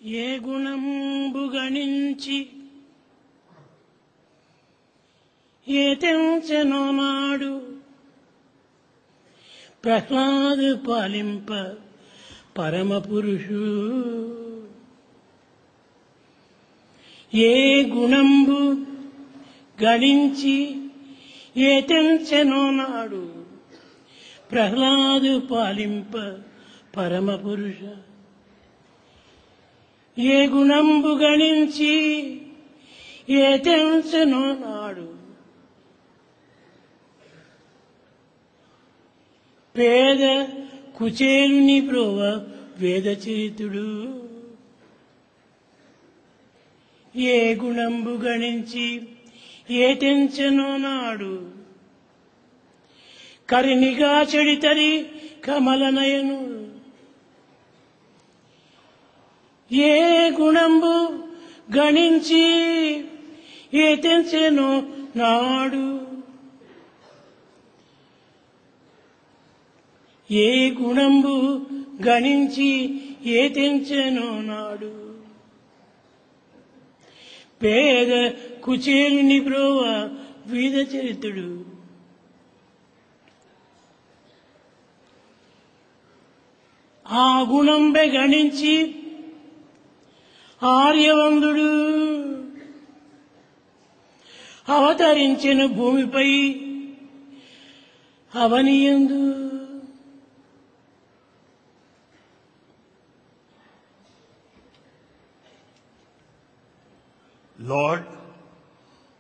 ఏ గుణంబు గణించి ఏ తెంచెనో నాడు ప్రహ్లాదు పాలింప పరమ పురుషు. ఏ గుణంబు గణించి ఏ తెంచెనో నాడు ప్రహ్లాదు పాలింప పరమ పురుష. ఏ గుణంబు గణించి ఏ తెంచెనో నాడు పేద కుచేలుని ప్రోవ వేదచరితుడు. ఏ గుణంబు గణించి ఏ తెంచెనో నాడు కరినిగా చెడితరి కమలనయను. ఏ గుణంబు గణించి ఏ తెంచెనో నాడు ఏ గుణంబు గణించి ఏ తెంచెనో నాడు పేద కుచేలుని ప్రోవ వీధచరితుడు. ఆ గుణంబె గణించి ఆర్యవంతుడు అవతరించిన భూమిపై అవనియందు. Lord,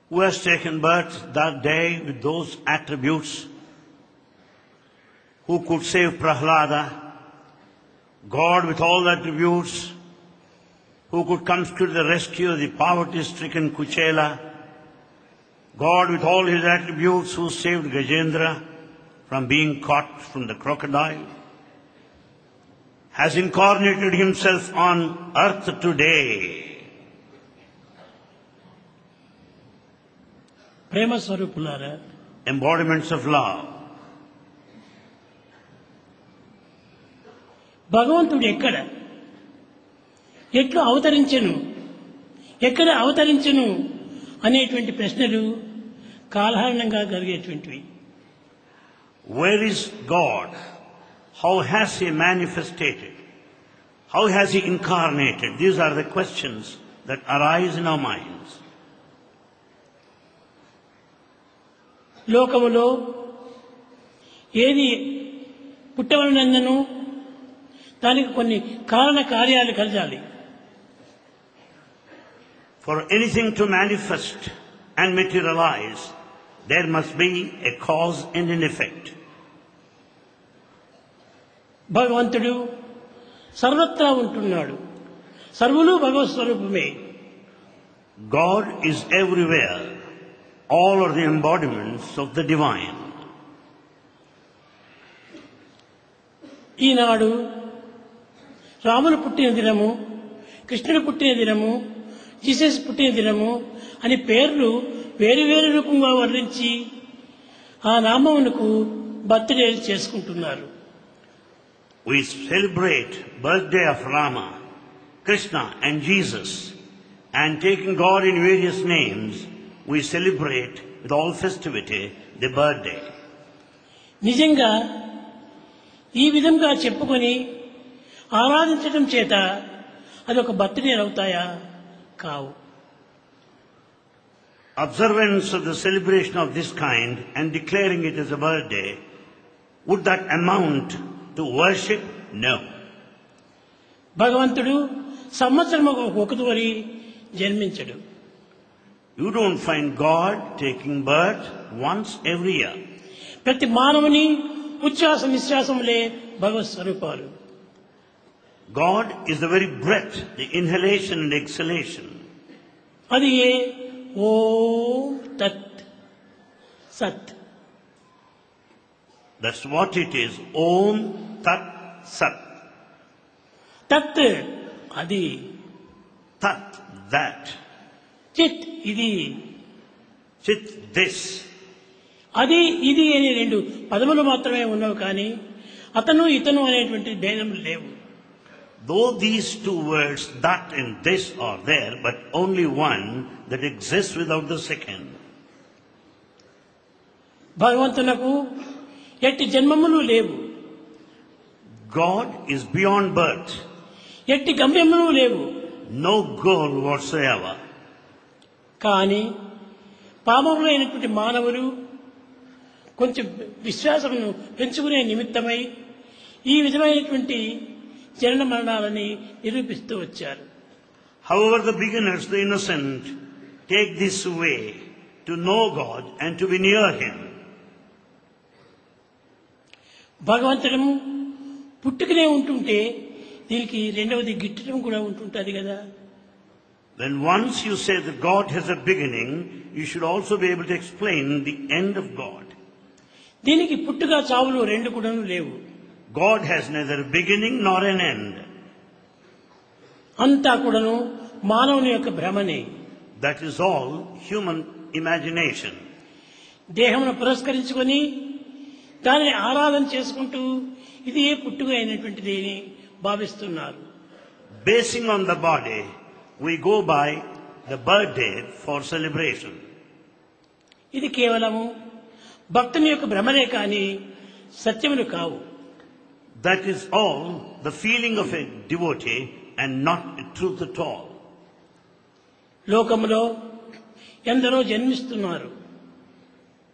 who has taken birth that day with those attributes, who could save Prahlada, God with all the attributes, who could come to the rescue of the poverty-stricken Kuchela, God with all his attributes who saved Gajendra from being caught from the crocodile, has incarnated himself on earth today. ప్రేమ స్వరూపులారా, Embodiments of love. భగవంతుడు ఎట్లా అవతరించెను, ఎక్కడ అవతరించెను అనేటువంటి ప్రశ్నలు కాలహరణంగా కలిగేటువంటివి. Where is God? How has he manifested? How has he incarnated? These are the questions that arise in our minds. లోకములో ఏది పుట్టవలనందును దానికి కొన్ని కారణ కార్యాలు కలగాలి. For anything to manifest and materialize, there must be a cause and an effect. భగవంతుడు సర్వత్రా ఉంటున్నాడు. సర్వులు భగవత్ స్వరూపమే. God is everywhere. All are the embodiments of the divine. ఈనాడు రాములు పుట్టిన దినము, కృష్ణుడు పుట్టిన దినము, జీసస్ పుట్టిన దినము అని పేర్లు వేరు వేరు రూపంగా వర్ణించి ఆ నామమునకు బర్త్డే చేసుకుంటున్నారు. We celebrate birthday of Rama, Krishna and Jesus, and taking God in various names, we celebrate with all festivity the birthday. నిజంగా ఈ విధంగా చెప్పుకొని ఆరాధించడం చేత అదొక బర్త్డే అవుతాయా? కావు. Observance of the celebration of this kind and declaring it as a birthday, would that amount to worship? No. భగవంతుడు సంవత్సరం ఒకసారి జన్మించడు. You don't find God taking birth once every year. ప్రతి మానవుని ఉచ్ఛ్వాస నిశ్వాసములే భగవత్ స్వరూపాలు. God is the very breath, the inhalation and exhalation. అది ఏ ఓం తత్ సత్. That's what it is. Om Tat Sat. తత్ అది, Tat, that. చిత్ ఇది, Chit, this. అది ఇది అనే రెండు పదములు మాత్రమే ఉన్నవి, కానీ అతను ఇతను అనేటువంటి భేదములు లేవు. Though these two words, that and this, are there, but only one that exists without the second. భగవంతునకు ఎట్టి జన్మములు లేవు, God is beyond birth, ఎట్టి గమ్యములు లేవు. no goal whatsoever. కానీ పామరులైనటువంటి మానవులు కొంచెం విశ్వాసమును పెంచుకునే నిమిత్తమై ఈ విధమైనటువంటి జనన మరణాలని నిరూపిస్తూ వచ్చారు. However, the beginners, the innocent, take this way to know God and to be near Him. భగవంతుడు పుట్టుకనే ఉంటుంటే దీనికి రెండవది గిట్టడం కూడా ఉంటుంటుంది కదా. Then once you say that God has a beginning, you should also be able to explain the end of God. దీనికి పుట్టుక చావులు రెండు కూడా లేవు. God has neither a beginning nor an end. అంతా కూడాను మానవుని యొక్క భ్రమనే. That is all human imagination. దేహమును పురస్కరించుకొని దానిని ఆరాధన చేసుకుంటూ ఇది ఏ పుట్టుక అయినటువంటిది అని భావిస్తున్నారు. Basing on the body, we go by the birthday for celebration. ఇది కేవలము భక్తుని యొక్క భ్రమనే కానీ సత్యములు కావు. That is all the feeling of a devotee and not the truth at all. లోకములో ఎందరో జన్మిస్తున్నారు,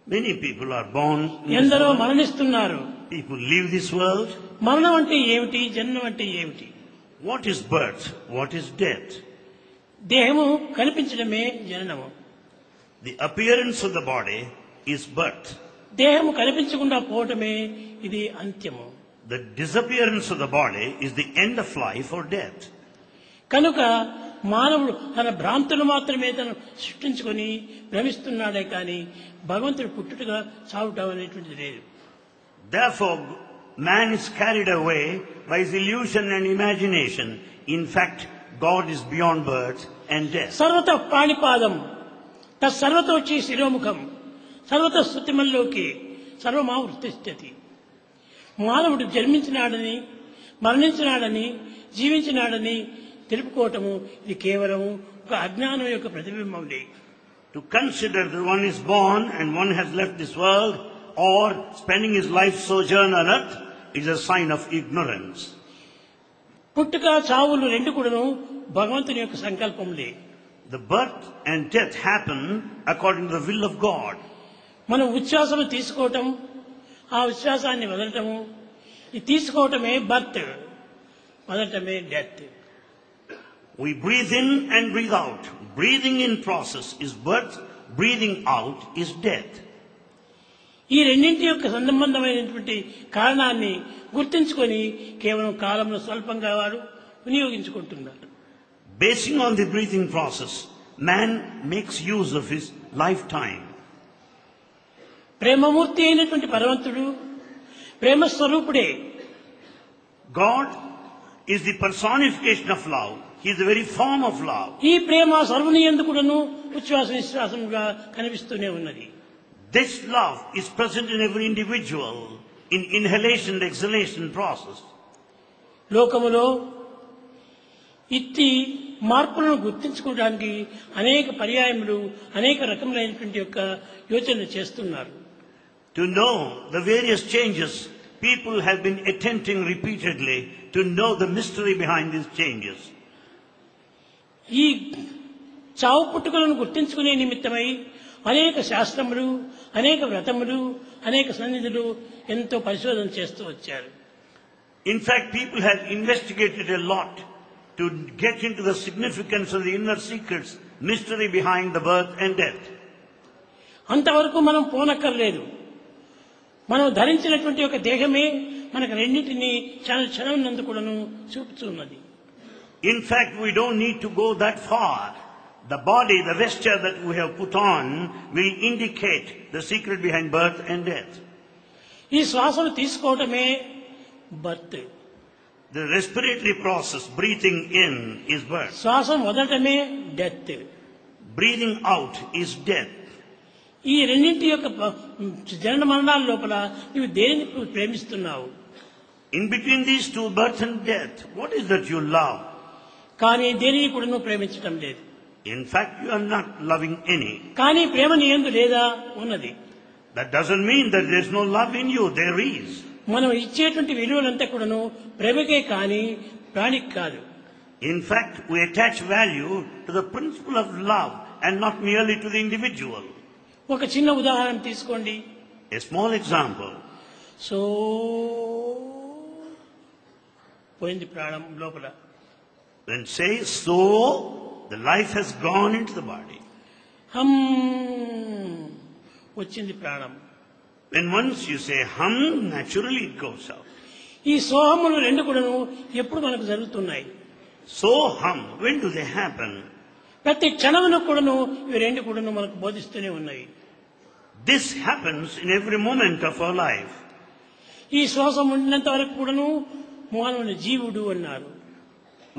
Many people are born in this ఎందరో world. మరణిస్తున్నారు. People leave this world. మరణం అంటే ఏమిటి, జన్మం అంటే ఏమిటి? What is birth? What is death? దేహము కనిపించడమే జననము. The appearance of the body is birth. దేహము కనిపించకుండా పోవటమే ఇది అంత్యము. The disappearance of the body is the end of life or death. కనుక మానవుడు తన భ్రాంతులు మాత్రమే తను సృష్టించుకొని భ్రమిస్తున్నాడే కానీ భగవంతుడు పుట్టుటగా చావుట అనేటువంటిది లేదు. Therefore, man is carried away by his illusion and imagination. In fact, God is beyond birth and death. సర్వత పాణిపాదం తత్సర్వతోచి శిరోముఖం సర్వత స్తుతిమల్లోకి సర్వమావృతిష్టతి. మానవుడు జన్మించినాడని, మరణించినాడని, జీవించినాడని తెలుపుకోవటము ఇది కేవలం ఒక అజ్ఞానం యొక్క ప్రతిబింబంలే. To consider that one is born and one has left this world or spending his life sojourn on earth is a sign of ignorance. పుట్టుక చావులు రెండు కూడాను భగవంతుని యొక్క సంకల్పంలే. The birth and death happen according to the will of God. మనం ఉచ్ఛ్వాసము తీసుకోవటం, ఆ ఉచ్ఛ్వాసాన్ని వదలటము, ఈ తీసుకోవటమే బర్త్, వదలటమే death. We breathe in and breathe out. Breathing in process is birth, breathing out is death. ఈ రెండింటి యొక్క సంబంధమైనటువంటి కారణాన్ని గుర్తించుకొని కేవలం కాలంలో స్వల్పంగా వారు వినియోగించుకుంటున్నారు. Basing on the breathing process, man makes use of his lifetime. ప్రేమమూర్తి అయినటువంటి భగవంతుడు ప్రేమస్వరూపుడే. God is the personification of love. He is the very form of love. ఈ ప్రేమ సర్వుని యందు కూడాను ఉచ్ఛ్వాస నిశ్వాసముగా కనిపిస్తూనే ఉన్నది. This love is present in every individual in inhalation and exhalation process. లోకములో ఇట్టి మార్పులను గుర్తించుకోవడానికి అనేక పర్యాయములు అనేక రకములైనటువంటి యొక్క యోచనలు చేస్తున్నారు. To know the various changes, people have been attempting repeatedly to know the mystery behind these changes. ఈ చావు పుట్టుకలను గుర్తించుకునే నిమిత్తమై అనేక శాస్త్రములు, అనేక వ్రతములు, అనేక సన్నిధులు ఎంతో పరిశోధన చేస్తూ వచ్చారు. In fact, people have investigated a lot to get into the significance of the inner secrets, mystery behind the birth and death. అంతవరకు మనం పోనక్కర్లేదు. మనం ధరించినటువంటి ఒక దేహమే మనకు రెండింటినీ క్షణం నందు కూడాను చూపుతున్నది. In fact, we don't need to go that far. The body, the vesture that we have put on will indicate the secret behind birth and death. ఈ శ్వాసను తీసుకోవటమే birth, The respiratory process, breathing in, is birth. శ్వాసం వదలటమే death. Breathing out is death. ఈ రెండింటి యొక్క జనన మరణాల లోపల నువ్వు దేనిని ప్రేమిస్తున్నావు? In between these two, birth and death, what is that you love? కానీ దేనిని కూడా నువ్వు ప్రేమించటం లేదు. In fact, you are not loving any. కానీ ప్రేమ నీ యందు లేదా? ఉన్నది. That doesn't mean that there is no love in you. There is. మనం ఇచ్చేటువంటి విలువలంతా కూడాను ప్రేమకే కానీ ప్రాణికి కాదు. In fact, we attach value to the principle of love and not merely to the individual. ఒక చిన్న ఉదాహరణ తీసుకోండి. A small example. సో పోయింది ప్రాణం లోపల. When say so, the life has gone into the body. హమ్ వచ్చింది ప్రాణం. When once you say hum, naturally it goes out. ఈ సోహములు రెండు కూడాను ఎప్పుడు మనకు జరుగుతున్నాయి? So hum, when do they happen? ప్రతి క్షణమును కూడాను ఇవి రెండు కూడాను మనకు బోధిస్తూనే ఉన్నాయి. This happens in every moment of our life. ఈ శ్వాసం ఉండినంత వరకు కూడాను మానవుని జీవుడు అన్నారు.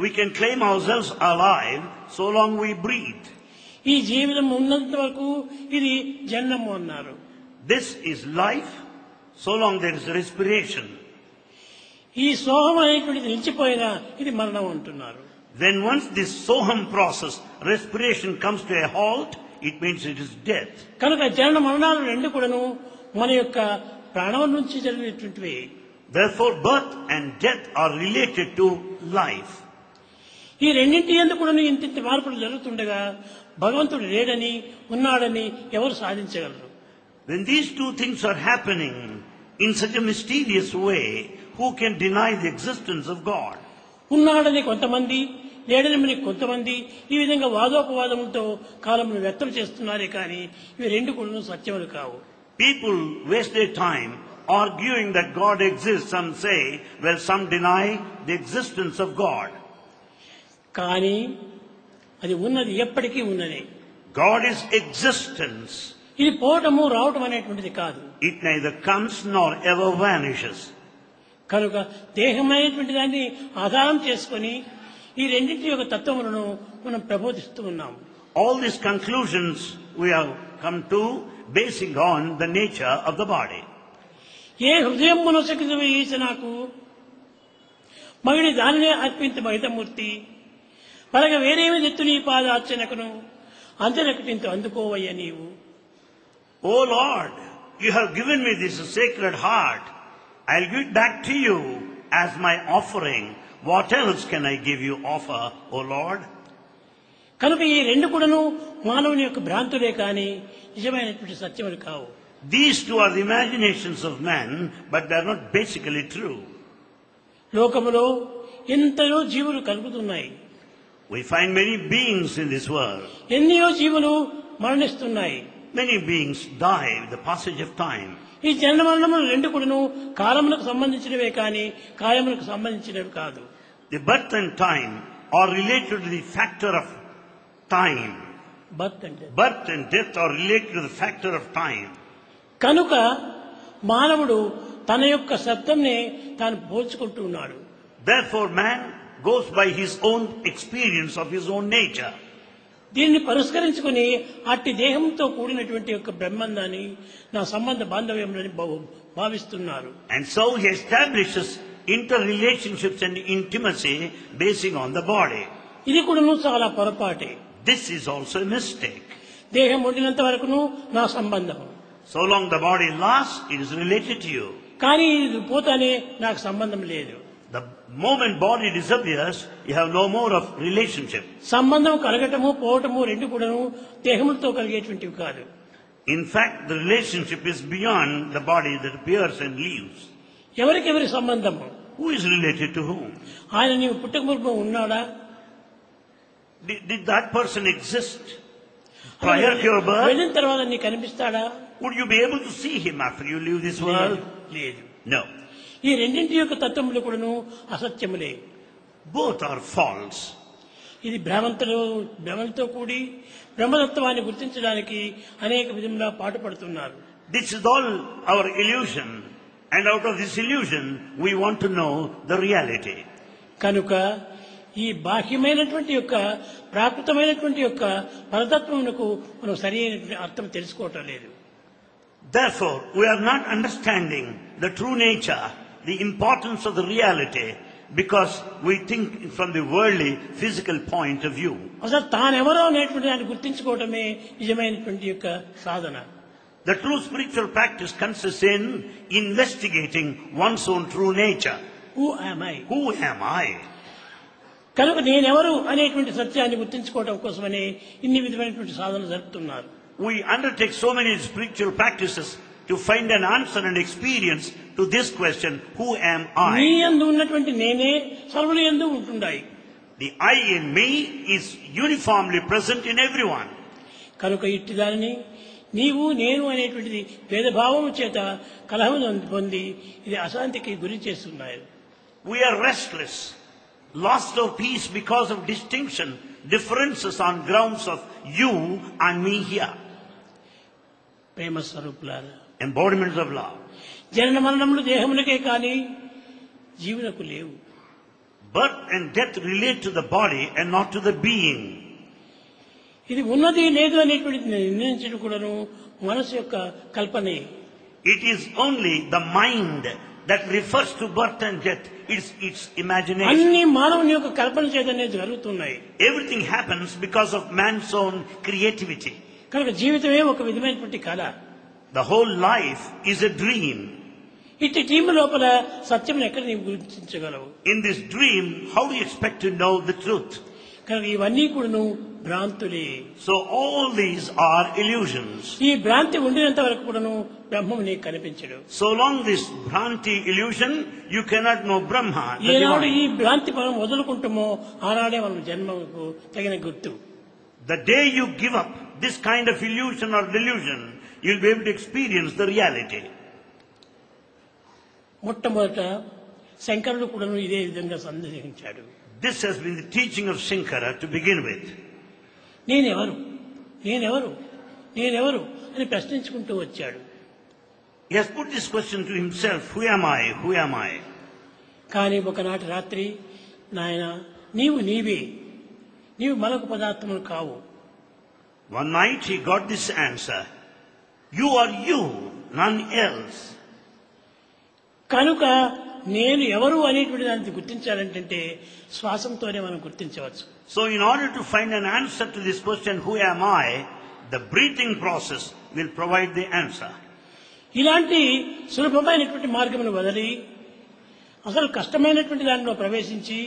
We can claim ourselves alive so long we breathe. ఈ జీవితం ఉన్నంత వరకు ఇది జన్మము అన్నారు. This is life so long there is respiration. ఈ సోహం అనేటువంటిది నిలిచిపోయినా ఇది మరణం అంటున్నారు. Then once this soham process, respiration comes to a halt, it means it is death. కనుక జనన మరణాలు రెండు కూడాను మన యొక్క ప్రాణం నుంచి జరిగినటువంటివి. Therefore birth and death are related to life. ఈ రెండింటి యందు కూడాను ఇంత మార్పులు జరుగుతుండగా భగవంతుడు లేడని ఉన్నాడని ఎవరు సాధించగలరు? When these two things are happening in such a mysterious way, who can deny the existence of God? ఉన్నాడని కొంతమంది, లేడని కొంతమంది ఈ విధంగా వాదోపవాదములతో కాలమును వ్యక్తం చేస్తున్నారే కానీ ఇవి రెండు కూడా సత్యములు కావు. People waste their time arguing that God exists. Some say, well, some deny the existence of God. కానీ అది ఉన్నది, ఎప్పటికీ ఉన్నది. God is existence. ఇది పోవటము రావటం అనేటువంటిది కాదు. It neither comes nor ever vanishes. కనుక దేహమైనటువంటి దాన్ని ఆధారం చేసుకొని ఈ రెండింటి యొక్క తత్వములను మనం ప్రబోధిస్తూ ఉన్నాము. All these conclusions we have come to basing on the nature of the body. ఏ హృదయం మనసకిత ఈశనాకు మగిడి దానినే అర్పింత మహితమూర్తి పరగ వేరేమి నెత్తు నీ పాదార్చనకును అంతనకటింత అందుకోవయ్య నీవు. O Lord, you have given me this sacred heart. I'll give it back to you as my offering. What else can I give you offer, O Lord? కనుక ఈ రెండు కూడాను మానవుని యొక్క భ్రాంతులే కానీ నిజమైనటువంటి సత్యములు కావు. These two are the imaginations of man, but they are not basically true. లోకములో ఎంతలో జీవులు కలుగుతున్నాయి. We find many beings in this world. ఎన్నో జీవులు మరణిస్తున్నాయి. Many beings die with the passage of time. ఈ జనన మరణములు రెండు కూడాను కాలములకు సంబంధించినవే కానీ కాయములకు సంబంధించినవి కాదు. The birth and time are related to the factor of time. Birth and death are related to the factor of time. కనుక మానవుడు తన యొక్క శబ్దంనే తాను పోల్చుకుంటూ ఉన్నాడు. Therefore man goes by his own experience of his own nature. దీన్ని పరిష్కరించుకుని అట్టి దేహంతో కూడినటువంటి యొక్క బ్రహ్మాండాన్ని నా సంబంధ బాంధవ్యంలోని భావిస్తున్నారు. And so he establishes interrelationships and intimacy basing on the body. ఇది కూడాను చాలా పొరపాటే. This is also a mistake. దేహం ఉండినంత వరకును నా సంబంధం. So long the body lasts, it is related to you. కానీ ఇది పోతానే నాకు సంబంధం లేదు. The moment body disappears, you have no more of relationship. సంబంధం కలగటము పోవటము రెండు కూడాను దేహములతో కలిగేటువంటివి కాదు. In fact, the relationship is beyond the body that appears and leaves. ఎవరికెవరి సంబంధము? Who is related to whom? ఆయన నీవు పుట్టక మునుపు ఉన్నాడా? Did that person exist prior to your birth? వెళ్ళిన తర్వాత నీకు కనిపిస్తాడా? Would you be able to see him after you leave this world? లేదు. No. ఈ రెండింటి యొక్క తత్వములు కూడాను అసత్యములే. Both are false. ఇది భ్రమలతో కూడి బ్రహ్మతత్వాన్ని గుర్తించడానికి అనేక విధంగా పాటుపడుతున్నారు. This is all our illusion, and out of this illusion we want to know the reality. కనుక ఈ బాహ్యమైనటువంటి యొక్క ప్రాకృతమైనటువంటి యొక్క పరతత్వమునకు మనం సరైన అర్థం తెలుసుకోవటం లేదు. Therefore, we are not understanding the true nature, the importance of the reality because we think from the worldly, physical point of view. అసలు తానెవరో అనేటువంటి దాన్ని గుర్తించుకోవటమే నిజమైనటువంటి యొక్క సాధన. The true spiritual practice consists in investigating one's own true nature. Who am I? Who am I? కనుక నేనెవరు అనేటువంటి సత్యాన్ని గుర్తించుకోవడం కోసమని ఇన్ని విధమైనటువంటి సాధనలు జరుపుతున్నారు. We undertake so many spiritual practices to find an answer and experience to this question, who am నీ I? యందు ఉన్నటువంటి నేనే సర్వుల యందు ఉంటున్నాయి. The I in me is uniformly present in everyone. కనుక ఇట్టి దానిని నీవు నేను అనేటువంటిది భేదభావము చేత కలహము పొంది ఇది అశాంతికి గురి చేస్తున్నాయి. We are restless, lost of peace because of distinction, differences on grounds of you and me here. ప్రేమ స్వరూపులారా, Embodiments of love. జనన మరణములు దేహమునకే కానీ జీవునకు లేవు. Birth and death relate to the body and not to the being. ఇది ఉన్నది లేదు అనేటువంటి నిర్ణయించడం కూడాను మనసు యొక్క కల్పనే. It is only the mind that refers to birth and death. It's imagination. అన్ని మానవుని యొక్క కల్పన చేతనే జరుగుతున్నాయి. Everything happens because of man's own creativity. కనుక జీవితమే ఒక విధమైనటువంటి కళ. The whole life is a dream. ఇట్టి టీము లోపల సత్యం ఎక్కడ నీవు గుర్తించగలవు? In this dream, how do you expect to know the truth? కనుక ఇవన్నీ కూడాను భ్రాంతులే. So all these are illusions. ఈ భ్రాంతి ఉండినంత వరకు కూడాను బ్రహ్మము నీకు కనిపించడు. So long this Bhranti illusion, you cannot know Brahma. The ఏనాడు ఈ divine. భ్రాంతి మనం వదులుకుంటామో ఆనాడే మనం జన్మకు తగిన గుర్తు. The day you give up this kind of illusion or delusion, you'll be able to experience the reality. మొట్టమొదట శంకరుడు కూడాను ఇదే విధంగా సందేహించాడు. This has been the teaching of Shankara to begin with. నేనెవరు నేనెవరు నేనెవరు అని ప్రశ్నించుకుంటూ వచ్చాడు. He has put this question to himself, who am I, who am I? కానీ ఒకనాటి రాత్రి నాయన నీవు నీవే, నీవు మరొక పదార్థములు కావు. One night he got this answer, you are you, none else. కనుక నేను ఎవరు అనేటువంటి దాన్ని గుర్తించాలంటే శ్వాసంతోనే మనం గుర్తించవచ్చు. So in order to find an answer to this question, who am I, the breathing process will provide the answer. ఇలాంటి సులభమైనటువంటి మార్గమును వదిలి అసలు కష్టమైనటువంటి దానిలో ప్రవేశించి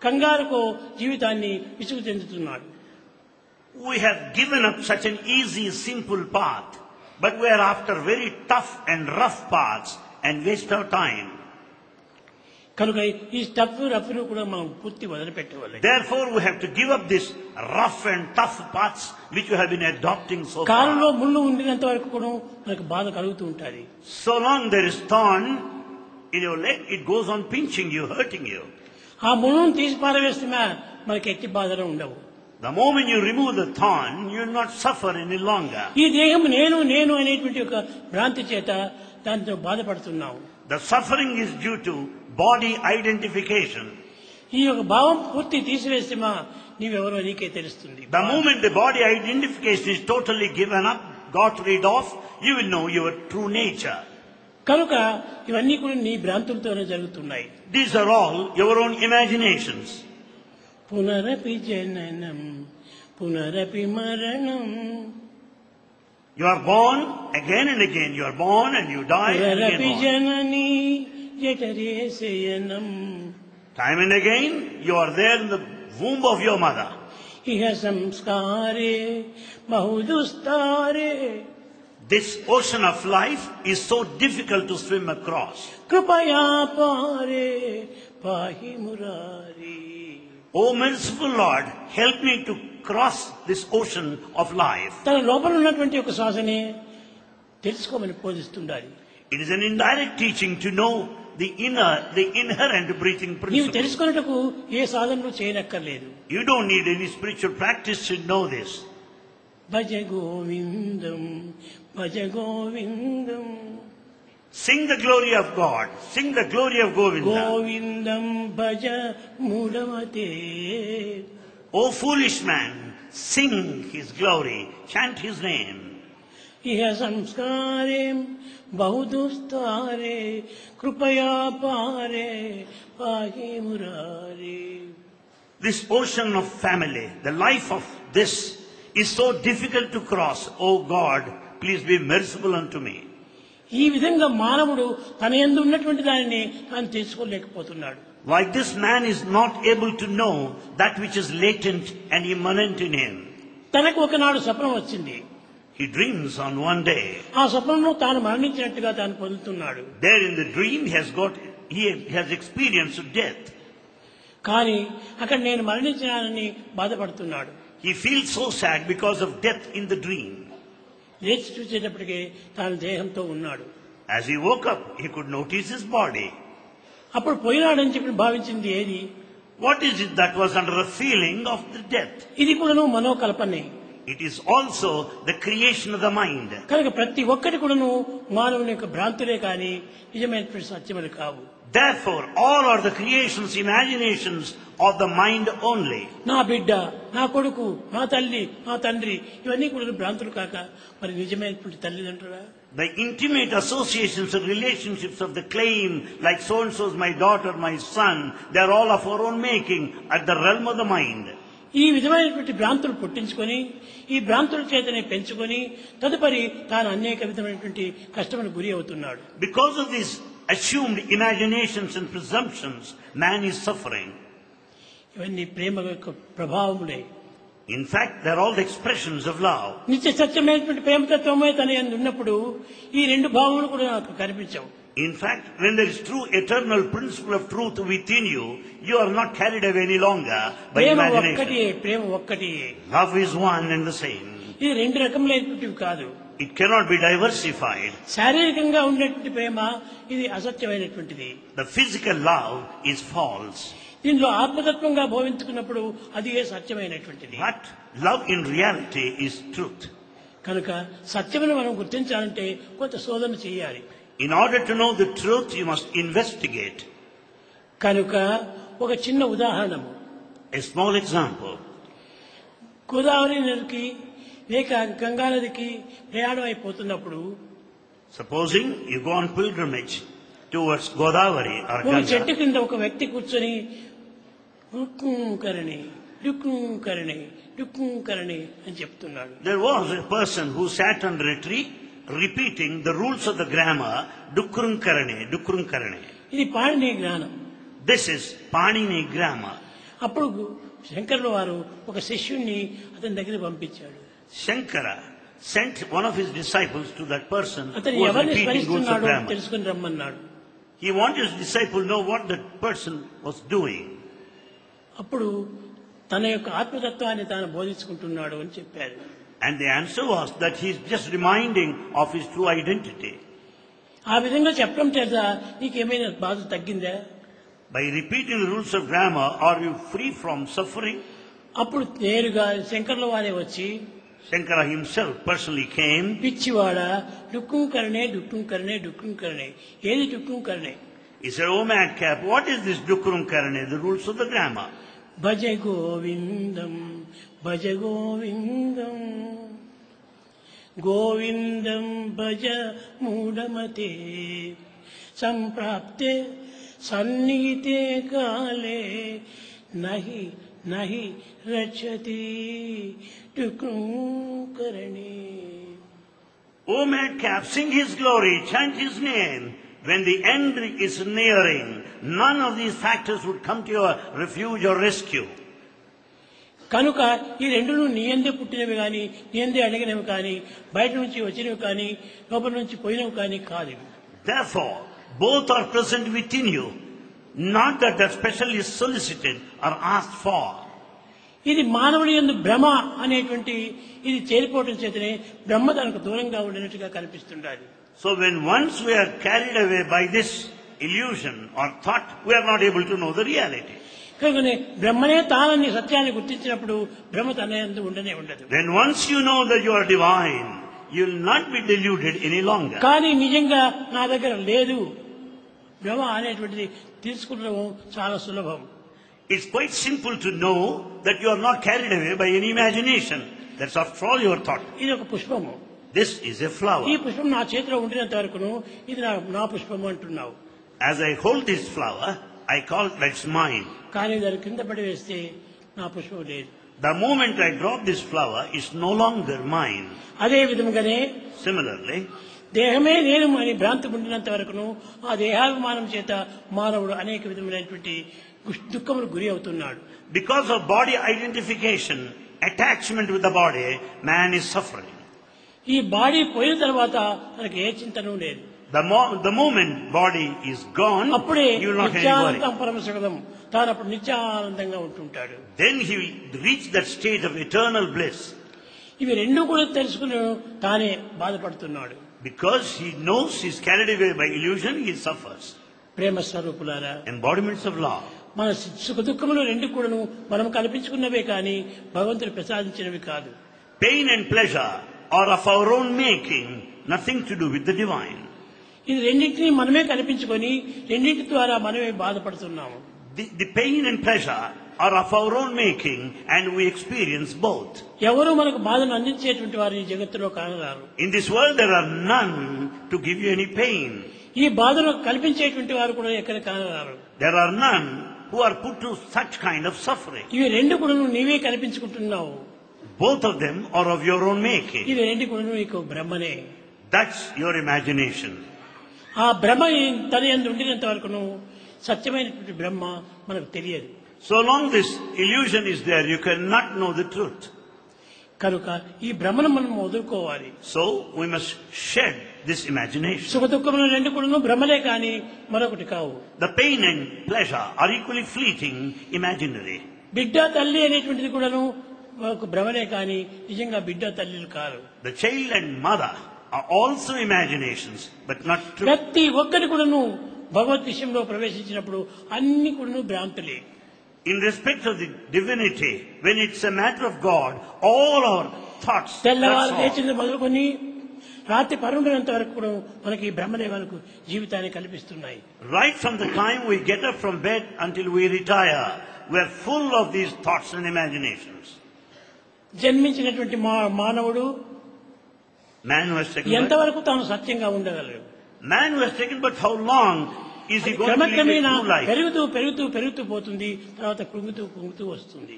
కంగారుకు జీవితాన్ని విసుగు చెందుతున్నాడు. We have given up such an easy, simple path, but we are after very tough and rough paths and waste our time. కనుక ఈ స్టఫ్ రఫ్ను కూడా మనం పూర్తి వదిలిపెట్టవాలి. Therefore, we have to give up this rough and tough paths which we have been adopting so కాలులో far. ముళ్ళు ఉండినంత వరకు కూడా మనకు బాధ కలుగుతూ ఉంటుంది. So long there is thorn in your leg, it goes on pinching you, hurting you. ఆ ముళ్ళను తీసి పారవేస్తున్నా మనకి ఎట్టి బాధలు ఉండవు. The moment you remove the thorn, you will not suffer any longer. ఈ దేహం నేను నేను అనేటువంటి ఒక భ్రాంతి చేత దాంతో బాధపడుతున్నావు. The suffering is due to body identification. ఈ యొక్క భావం పూర్తి తీసివేస్తేమా నీవెవరో నీకే తెలుస్తుంది. The moment the body identification is totally given up, got rid of, you will know your true nature. కనుక ఇవన్నీ కూడా నీ భ్రాంతులతోనే జరుగుతున్నాయి. These are all your own imaginations. పునరపి జననం పునరపి మరణం You are born again and again. You are born and you die and పునరపి again born. Janani జఠరే శయనం Time and again, you are there in the womb of your mother. ఇహ సంస్కారే బహుదుస్తారే This ocean of life is so difficult to swim across. కృపయా పారే పాహి Murari. O merciful Lord, help me to cross this ocean of life. తన లోపల ఉన్నటువంటి ఒక శ్వాసనే తెలుసుకోమని బోధిస్తుండాలి. It is an indirect teaching to know the inherent breathing నీవు principle. తెలుసుకున్నట్టుకు ఏ సాధనలు చేయనక్కర్లేదు. You don't need any spiritual practice to know this. Bhaja Govindam Bhaja Govindam Sing the glory of God. Sing the glory of Govinda. Govindam Bhaja మూఢమతే. O foolish man, sing his glory. Chant his name. ఇహ సంస్కారే బహుదుస్తారే కృపయా పారే పాహి మురారే. This ocean of family, the life of this is so difficult to cross. Oh God, please be merciful unto me. ఈ విధంగా మానవుడు తన యందు ఉన్నటువంటి దానిని తాను తెలుసుకోలేకపోతున్నాడు. Like this man is not able to know that which is latent and immanent in him. తనకు ఒకనాడు స్వప్నం వచ్చింది. He dreams on one day. ఆ స్వప్నంలో తాను మరణించినట్టుగా తాను పొందుతున్నాడు. There in the dream he has experienced death. కానీ అక్కడ నేను మరణించినానని బాధపడుతున్నాడు. He feels so sad because of death in the dream. లేచి చూసేటప్పటికే తాను దేహంతో ఉన్నాడు. As he woke up, he could notice his body. అప్పుడు పోయినాడని చెప్పి భావించింది ఏది? What is it that was under a feeling of the death? ఇది కూడాను మనోకల్పనే. It is also the creation of the mind. కనుక ప్రతి ఒక్కటి కూడాను మానవుని యొక్క భ్రాంతులే కానీ నిజమైనటువంటి సత్యములు కావు. Therefore, all are the creations, imaginations of the mind only. నా బిడ్డ, నా కొడుకు, నా తల్లి, నా తండ్రి ఇవన్నీ కూడా భ్రాంతులు కాక మరి నిజమైనటువంటి తల్లిదండ్రులా? The intimate associations and relationships of the claim, like so-and-so is my daughter, my son, they are all of our own making at the realm of the mind. ఈ విధమైనటువంటి భ్రాంతులు పుట్టించుకొని ఈ భ్రాంతుల చేతనే పెంచుకొని తదుపరి తాను అనేక విధమైనటువంటి కష్టములకు గురి అవుతున్నాడు. Because of these assumed imaginations and presumptions, man is suffering. ఇవన్నీ ప్రేమ యొక్క ప్రభావములే. In fact, they are all the expressions of love. నిత్య సత్యమైనటువంటి ప్రేమతత్వమే తన యందు ఉన్నప్పుడు ఈ రెండు భావములు కూడా నాకు కనిపించవు. In fact, when there is true eternal principle of truth within you, you are not carried away any longer by Prema imagination. ఒక్కటి, ప్రేమ ఒక్కటి. Love is one and the same. ఇది రెండు రకములైనటువంటివి కాదు. It cannot be diversified. శారీరకంగా ఉన్నటువంటి ప్రేమ ఇది అసత్యమైనటువంటిది. The physical love is false. దీనిలో ఆత్మతత్వంగా భావించుకున్నప్పుడు అది ఏ సత్యమైనటువంటిది. But love in reality is truth. కనుక సత్యమును మనం గుర్తించాలంటే కొంత శోధన చేయాలి. In order to know the truth, you must investigate. కనుక ఒక చిన్న ఉదాహరణము. A small example. గోదావరి నదికి లేక గంగా నదికి ప్రయాణం అయిపోతున్నప్పుడు Supposing you go on pilgrimage towards Godavari or ఒక చెట్టు Ganga. కింద ఒక వ్యక్తి కూర్చొని కరణి డుక్కుకరణి డుక్కుకరణి అని చెప్తున్నాడు. There was a person who sat under a tree repeating the rules of the grammar, Dukkurunkarane. ఇది పాణిని జ్ఞానం. This is Panini grammar. అప్పుడు శంకరుల వారు ఒక శిష్యుణ్ణి అతని దగ్గర పంపించాడు. Shankara sent one of his disciples to that person అతను who was ఎవరిని repeating rules of స్మరిస్తున్నాడో grammar. తెలుసుకుని రమ్మన్నాడు. He wanted his disciple to know what that person was doing. అప్పుడు తన యొక్క ఆత్మతత్వాన్ని తాను బోధించుకుంటున్నాడు అని చెప్పారు. And the answer was that he is just reminding of his true identity. ఆ విధంగా చెప్పడం చేత నీకేమైనా బాధ తగ్గిందా? By repeating the rules of grammar, are you free from suffering? అప్పుడు నేరుగా శంకర్ల వారే వచ్చి Shankara himself personally came. పిచ్చివాడ డుక్కుకరణే డుక్కుకరణే డుక్కుకరణే ఏది డుక్కుకరణే? He said, "Oh madcap, what is this Dukkurunkarane, the rules of the grammar?" భజ గోవిందం భజ గోవిందం గోవిందం భజ మూఢమతే సంప్రాప్తే సన్నిహితే కాలే నహి నహి రక్షతి డుక్కుకరణే. O madcap, sing his glory, chant his name. When the end is nearing, none of these factors would come to your refuge or rescue. కనుక ఈ రెండును నీ యందే పుట్టినవి కానీ నీ యందే అడిగినవి కానీ బయట నుంచి వచ్చినవి కానీ లోపల నుంచి పోయినవి కానీ కాదు. Therefore, both are present within you, not that they're specially solicited or asked for. ఇది మానవుడి యందు భ్రమ అనేటువంటి ఇది చేరిపోవటం చేతనే బ్రహ్మ తనకు దూరంగా ఉండినట్టుగా కనిపిస్తుండాలి. So when once we are carried away by this illusion or thought, we are not able to know the reality. కనుకనే బ్రహ్మనే తానని సత్యాన్ని గుర్తించినప్పుడు భ్రమ తన యందు ఉండనే ఉండదు. Then once you know that you are divine, you will not be deluded any longer. కానీ నిజంగా నా దగ్గర లేదు భ్రమ అనేటువంటిది తీసుకుంటడం చాలా సులభం. It's quite simple to know that you are not carried away by any imagination. That's after all your thought. ఇది ఒక పుష్పము. This is a flower. ఈ పుష్పం నా చేతిలో ఉండినంత వరకును ఇది నా పుష్పం అంటున్నావు. As I hold this flower, I call that's mine. కానీ దాని కింద పడి వేస్తే నా పుష్పం లేదు. The moment I drop this flower, it's no longer mine. అదే విధంగానే Similarly, దేహమే నేను అని భ్రాంతి ఉండినంత వరకును ఆ దేహాభిమానం చేత మానవుడు అనేక విధమైనటువంటి దుఃఖములకు గురి అవుతున్నాడు. because of body identification, attachment with the body, man is suffering. ఈ బాడీ పోయిన తర్వాత మనకి ఏ చింతనూ లేదు. The moment body is gone, అప్పుడే you will not have any Nityanandam worry. పరమసుఖం తాను అప్పుడు నిత్యానందంగా ఉంటుంటాడు. Then he will reach that state of eternal bliss. ఇవి రెండు కూడా తెలుసుకుని తానే బాధపడుతున్నాడు. Because he knows he's carried away by illusion, he suffers. ప్రేమ స్వరూపులారా, Embodiments of love. మన సుఖ దుఃఖములు రెండు కూడాను మనం కల్పించుకున్నవే కానీ భగవంతుడు ప్రసాదించినవి కాదు. Pain and pleasure are of our own making, nothing to do with the divine. ఇది రెండింటినీ మనమే కల్పించుకొని రెండింటి ద్వారా మనమే బాధపడుతున్నాము. The pain and pleasure are of our own making and we experience both. ఎవరు మనకు బాధను అందించేటువంటి వారు ఈ జగత్తులో కానరారు. In this world there are none to give you any pain. ఈ బాధను కల్పించేటువంటి వారు కూడా ఎక్కడ కానరారు. There are none who are put to such kind of suffering. ఇవి రెండు కూడా నీవే కల్పించుకుంటున్నావు. Both of them are of your own making. ఇవి రెండు కూడా నీకు బ్రహ్మనే. That's your imagination. ఆ బ్రహ్మ తన యందు ఉండినంత వరకును సత్యమైనటువంటి బ్రహ్మ మనకు తెలియదు. So long this illusion is there, you cannot know the truth. కనుక ఈ భ్రమను మనం వదులుకోవాలి. So we must shed this imagination. సుఖ దుఃఖములు రెండు కూడా భ్రమలే కానీ మరొకటి కావు. The pain and pleasure are equally fleeting, imaginary. బిడ్డ తల్లి అనేటువంటిది కూడాను ఒక భ్రమలే కానీ నిజంగా బిడ్డ తల్లిలు కాదు. The child and mother are also imaginations, but not true. ప్రతి ఒక్కరి కూడాను భగవద్ విషయంలో ప్రవేశించినప్పుడు అన్ని కూడాను భ్రాంతులే. In respect of the divinity, when it's a matter of God, all our thoughts, తెల్లవారు that's all. లేచింది మొదలుకొని రాత్రి పరుండినంత వరకు కూడా మనకి ఈ భ్రమలే మనకు జీవితాన్ని కల్పిస్తున్నాయి. Right from the time we get up from bed until we retire, we're full of these thoughts and imaginations. జన్మించినటువంటి మానవుడు Man who has taken birth, ఎంతవరకు తాను సత్యంగా ఉండగలడు? man who has taken birth, how long is he going to live a క్రమక్రమేణా true life? పెరుగుతూ పెరుగుతూ పెరుగుతూ పోతుంది, తర్వాత కృంగుతూ కృంగుతూ వస్తుంది.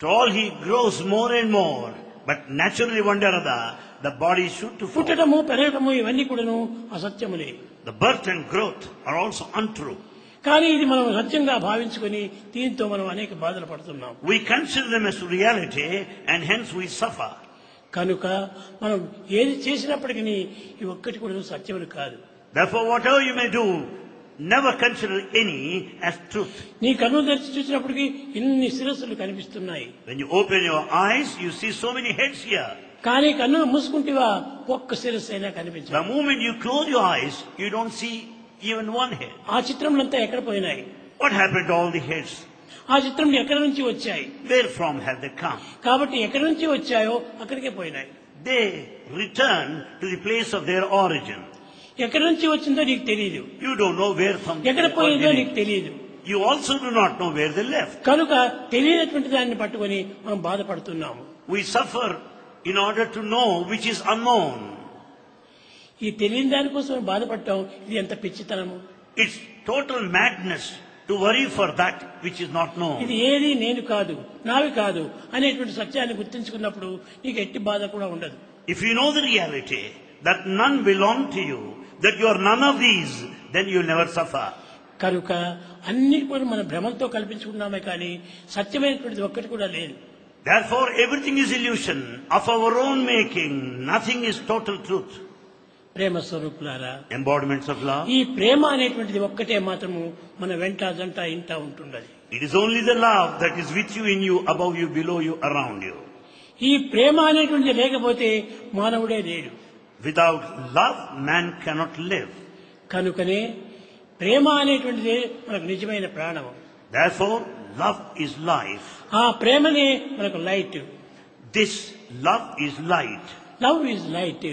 To all he grows more and more, but naturally one day or other, the body is sure to fall. పుట్టడము పెరగడము ఇవన్నీ కూడాను అసత్యములే. The birth and growth are also untrue. కానీ ఇది మనం సత్యంగా భావించుకొని దీంతో మనం అనేక బాధలు పడుతున్నాం. We consider them as reality and hence we suffer. కనుక మనం ఏది చేసినప్పటికీ ఈ ఒక్కటి కూడా సత్యములు కాదు. Therefore, whatever you may do, never consider any as truth. నీ కన్ను తెరిచి చూసినప్పటికీ ఇన్ని శిరస్సులు కనిపిస్తున్నాయి. When you open your eyes, you see so many heads here. కానీ కన్ను మూసుకుంటేవా ఒక్క శిరస్సు అయినా కనిపించదు. The moment you close your eyes, you don't see even one head. ఆ చిత్రములంతా ఎక్కడ పోయినాయి? What happened to all the heads? ఆ చిత్రములు ఎక్కడి నుంచి వచ్చాయి? Where from have they come? కాబట్టి ఎక్కడి నుంచి వచ్చాయో అక్కడికే పోయినాయి. They return to the place of their origin. ఎక్కడి నుంచి వచ్చిందో నీకు తెలియదు. You don't know where from ఎక్కడ they పోయిందో నీకు originated. తెలియదు. You also do not know where they left. కనుక తెలియనటువంటి దాన్ని పట్టుకొని మనం బాధపడుతున్నాము. We suffer in order to know which is unknown. ఈ తెలియని దానికోసం బాధపడటం ఇది ఎంత పిచ్చితనము. It's total madness to worry for that which is not known. ఇది ఏది నేను కాదు, నావి కాదు అనేటువంటి సత్యాన్ని గుర్తించుకున్నప్పుడు నీకు ఎట్టి బాధ కూడా ఉండదు. If you know the reality that none belong to you, that you are none of these, then you'll never suffer. కనుక అన్ని కూడా మన భ్రమలతో కల్పించుకున్నామే కానీ సత్యమైనటువంటిది ఒక్కటి కూడా లేదు. Therefore, everything is illusion of our own making. Nothing is total truth. ప్రేమ స్వరూపులారా, Embodiments of love. ఈ ప్రేమ అనేటువంటిది ఒక్కటే మాత్రము మన వెంట జంట ఇంట ఉంటున్నది. It is only the love that is with you, in you, above you, below you, around you. ఈ ప్రేమ అనేటువంటిది లేకపోతే మానవుడే లేడు. Without love, man cannot live. కనుకనే ప్రేమ అనేటువంటిది మనకు నిజమైన ప్రాణం. Therefore, love is life. ఆ ప్రేమనే మనకు light. This love is light. Love is light.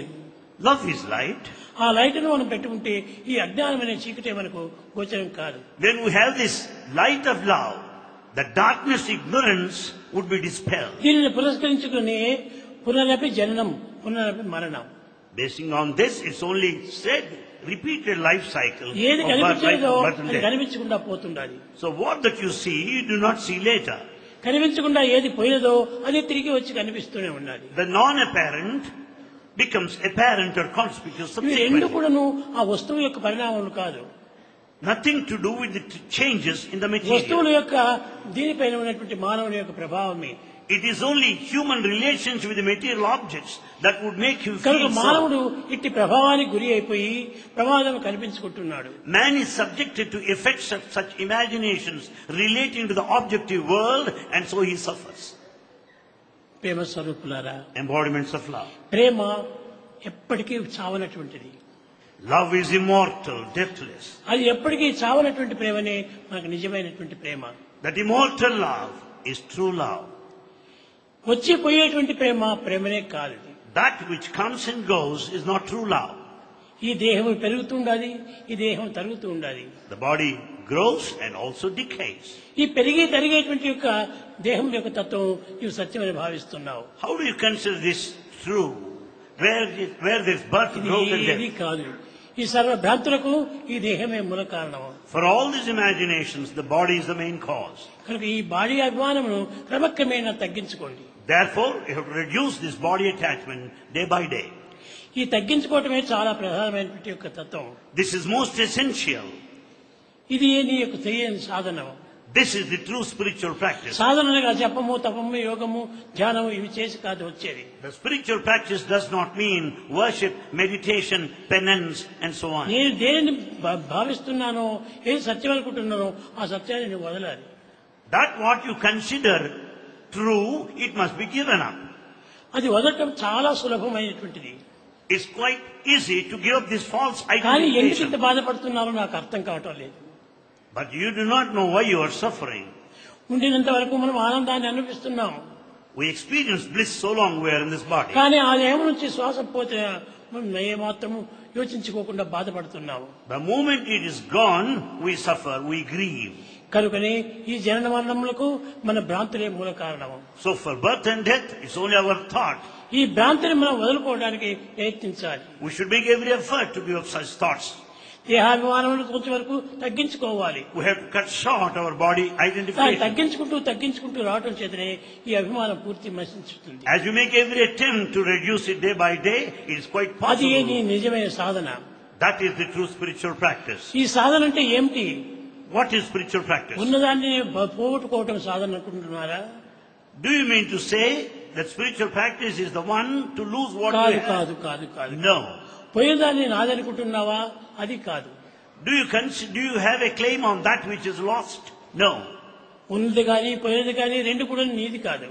Love is light. ఆ లైట్ ను మనం పెట్టుకుంటే ఈ అజ్ఞానం అనే చీకటే మనకు గోచరం కాదు. When we have this light of love, the darkness, ignorance would be dispelled. దీనిని పురస్కరించుకుని పునరపి జననం, పునరపి మరణం. Basing on this, it's only said, repeated life cycle ఏది of birth, కనిపించేదో birth and అది death. కనిపించకుండా పోతుండాలి. So what that you see, you do not see later. కనిపించకుండా ఏది పోయినదో అది తిరిగి వచ్చి కనిపిస్తూనే ఉండాలి. The non-apparent becomes apparent or conspicuous ఇవి రెండు subsequently. కూడాను ఆ వస్తువు యొక్క పరిణామములు కాదు. Nothing to do with the changes in the వస్తువుల material. యొక్క దీనిపైన ఉన్నటువంటి మానవుని యొక్క ప్రభావమే. It is only human relations with the material objects that would make you కనుక feel so. మానవుడు ఇట్టి ప్రభావానికి గురి అయిపోయి ప్రమాదం కల్పించుకుంటున్నాడు. Man is subjected to effects of such imaginations relating to the objective world, and so he suffers. ప్రేమ స్వరూపులారా, Embodiments of love. ప్రేమ ఎప్పటికీ చావనటువంటిది. Love is immortal, deathless. అది ఎప్పటికీ చావనటువంటి ప్రేమనే మనకు నిజమైనటువంటి ప్రేమ. That immortal love is true love. వచ్చి పోయేటువంటి ప్రేమ ప్రేమనే కాదు. That which comes and goes is not true love. ఈ దేహం పెరుగుతుండాలి, ఈ దేహం తరుగుతూ ఉండాలి. The body grows and also decays. ఈ పెరిగి తరిగేటువంటి యొక్క దేహం యొక్క తత్వం నీవు సత్యమని భావిస్తున్నావు. How do you consider this true? Where there's birth, ఇది growth and ఏది death. కాదు. ఈ సర్వ భ్రాంతులకు ఈ దేహమే మూల కారణం. For all these imaginations, the body is the main cause. కనుక ఈ బాడీ అభిమానమును క్రమక్రమేణా తగ్గించుకోండి. Therefore, you have to reduce this body attachment day by day. ఈ తగ్గించుకోవటమే చాలా ప్రధానమైనటువంటి యొక్క తత్వం. This is most essential. ఇది నీ యొక్క తెలియని సాధనం. This is the true spiritual practice. సాధనగా జపము, తపము, యోగము, ధ్యానము ఇవి చేసి కాదు వచ్చేది. The spiritual practice does not mean worship, meditation, penance, and so on. నేను దేనిని భావిస్తున్నానో, ఏది సత్యం అనుకుంటున్నానో ఆ సత్యాన్ని నువ్వు వదలాలి. That what you consider true, it must be given up. అది వదలటం చాలా సులభమైనటువంటిది. It's quite easy to give up this false కానీ ఎందుకు ఇంత identification. బాధపడుతున్నారో నాకు అర్థం కావటం లేదు. But you do not know why you are suffering. ఉండినంత వరకు మనం ఆనందాన్ని అనిపిస్తున్నాం. We experience bliss so long we are in this body. కానీ ఆ దేహం నుంచి శ్వాస పోతే మనం ఏమాత్రము యోచించుకోకుండా బాధపడుతున్నాము. The moment it is gone, we suffer, we grieve. కనుకనే ఈ జనన మరణములకు మన భ్రాంతులే మూల కారణము. So for birth and death, it's only our thought. ఈ భ్రాంతిని మనం వదులుకోవడానికి ప్రయత్నించాలి. We should make every effort to give up such thoughts. దేహాభిమానములు కొంచెం వరకు తగ్గించుకోవాలి. We have to cut short our body దాన్ని identification. తగ్గించుకుంటూ రావటం చేతనే ఈ అభిమానం పూర్తి నశించుతుంది. As you make every attempt to reduce it day by day, it is quite అది నీ possible. నిజమైన సాధన. That is the true spiritual practice. ఈ సాధన అంటే ఏమిటి? What is spiritual practice? ఉన్నదాన్ని పోగొట్టుకోవటం సాధన అనుకుంటున్నారా? Do you mean to say that spiritual practice is the one to lose what కాదు you have? కాదు కాదు కాదు. No. పోయేదాన్ని నాదనుకుంటున్నావా? అది కాదు. Do you have a claim on that which is lost? No. ఉన్నది కానీ పోయేది కానీ రెండు కూడా నీది కాదు.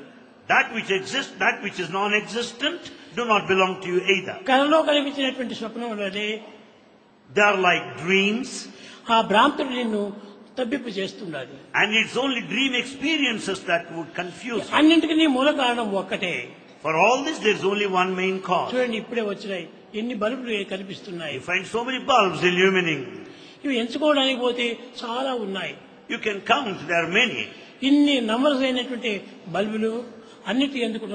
That which exists, that which is non-existent, do not belong to you either. కలలో కనిపించినటువంటి స్వప్నములనే They are like dreams, ఆ భ్రాంతుడు నిన్ను తబ్బిప్పు చేస్తుండాలి. and it's only dream experiences that would confuse you. అన్నింటికి నీ మూల కారణం ఒక్కటే. For all this, there is only one main cause. చూడండి, ఇప్పుడే వచ్చినాయి ఎన్ని బల్బులు కనిపిస్తున్నాయి. You find so many bulbs illuminating. ఇవి ఎంచుకోవడానికి పోతే చాలా ఉన్నాయి. You can count, there are many. ఇన్ని నంబర్స్ అయినటువంటి బల్బులు అన్నిటి ఎందుకు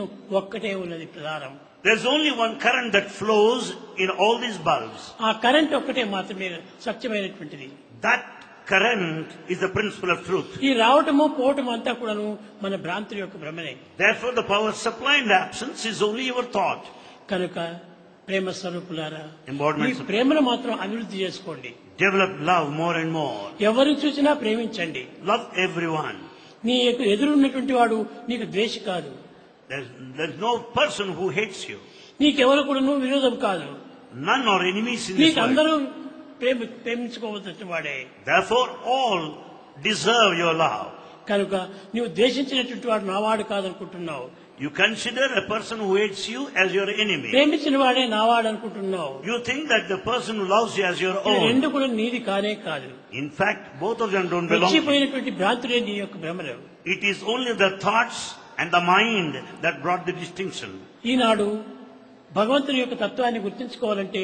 ఒక్కటే ఉన్నది ప్రధానం. There's only one current that flows in all these bulbs. ఆ కరెంట్ ఒక్కటే మాత్రమే సత్యమైనటువంటిది. That current is the principle of truth. ఈ రావటము పోవటం అంతా కూడాను మన భ్రాంతి యొక్క భ్రమనే. Therefore, the power supply and absence is only your thought. కనుక ప్రేమ స్వరూపులారా, ఈ Embodiments of ప్రేమను మాత్రం అభివృద్ధి చేసుకోండి. develop love more and more. ఎవరు చూసినా ప్రేమించండి. Love everyone. నీ యొక్క ఎదురున్నటువంటి వాడు నీకు ద్వేషి కాదు. There's no person who hates you. నీకెవరు కూడా విరోధం కాదు. None are enemies in this నీకు world. అందరూ ప్రేమించుకోవలసిన వాడే. Therefore, all deserve your love. కనుక నీవు ద్వేషించినటువంటి వాడు నావాడు కాదనుకుంటున్నావు. You consider a person who hates you as your enemy. ప్రేమించిన వాడే నావాడు అనుకుంటున్నావు. You think that the person who loves you as your ఈ own. రెండు కూడా నీది కానే కాదు. In fact, both of them don't belong to you. వచ్చిపోయినటువంటి భ్రాంతులే నీ యొక్క భ్రమలు. It is only the thoughts and the mind that brought the distinction. ఈనాడు భగవంతుని యొక్క తత్వాన్ని గుర్తించుకోవాలంటే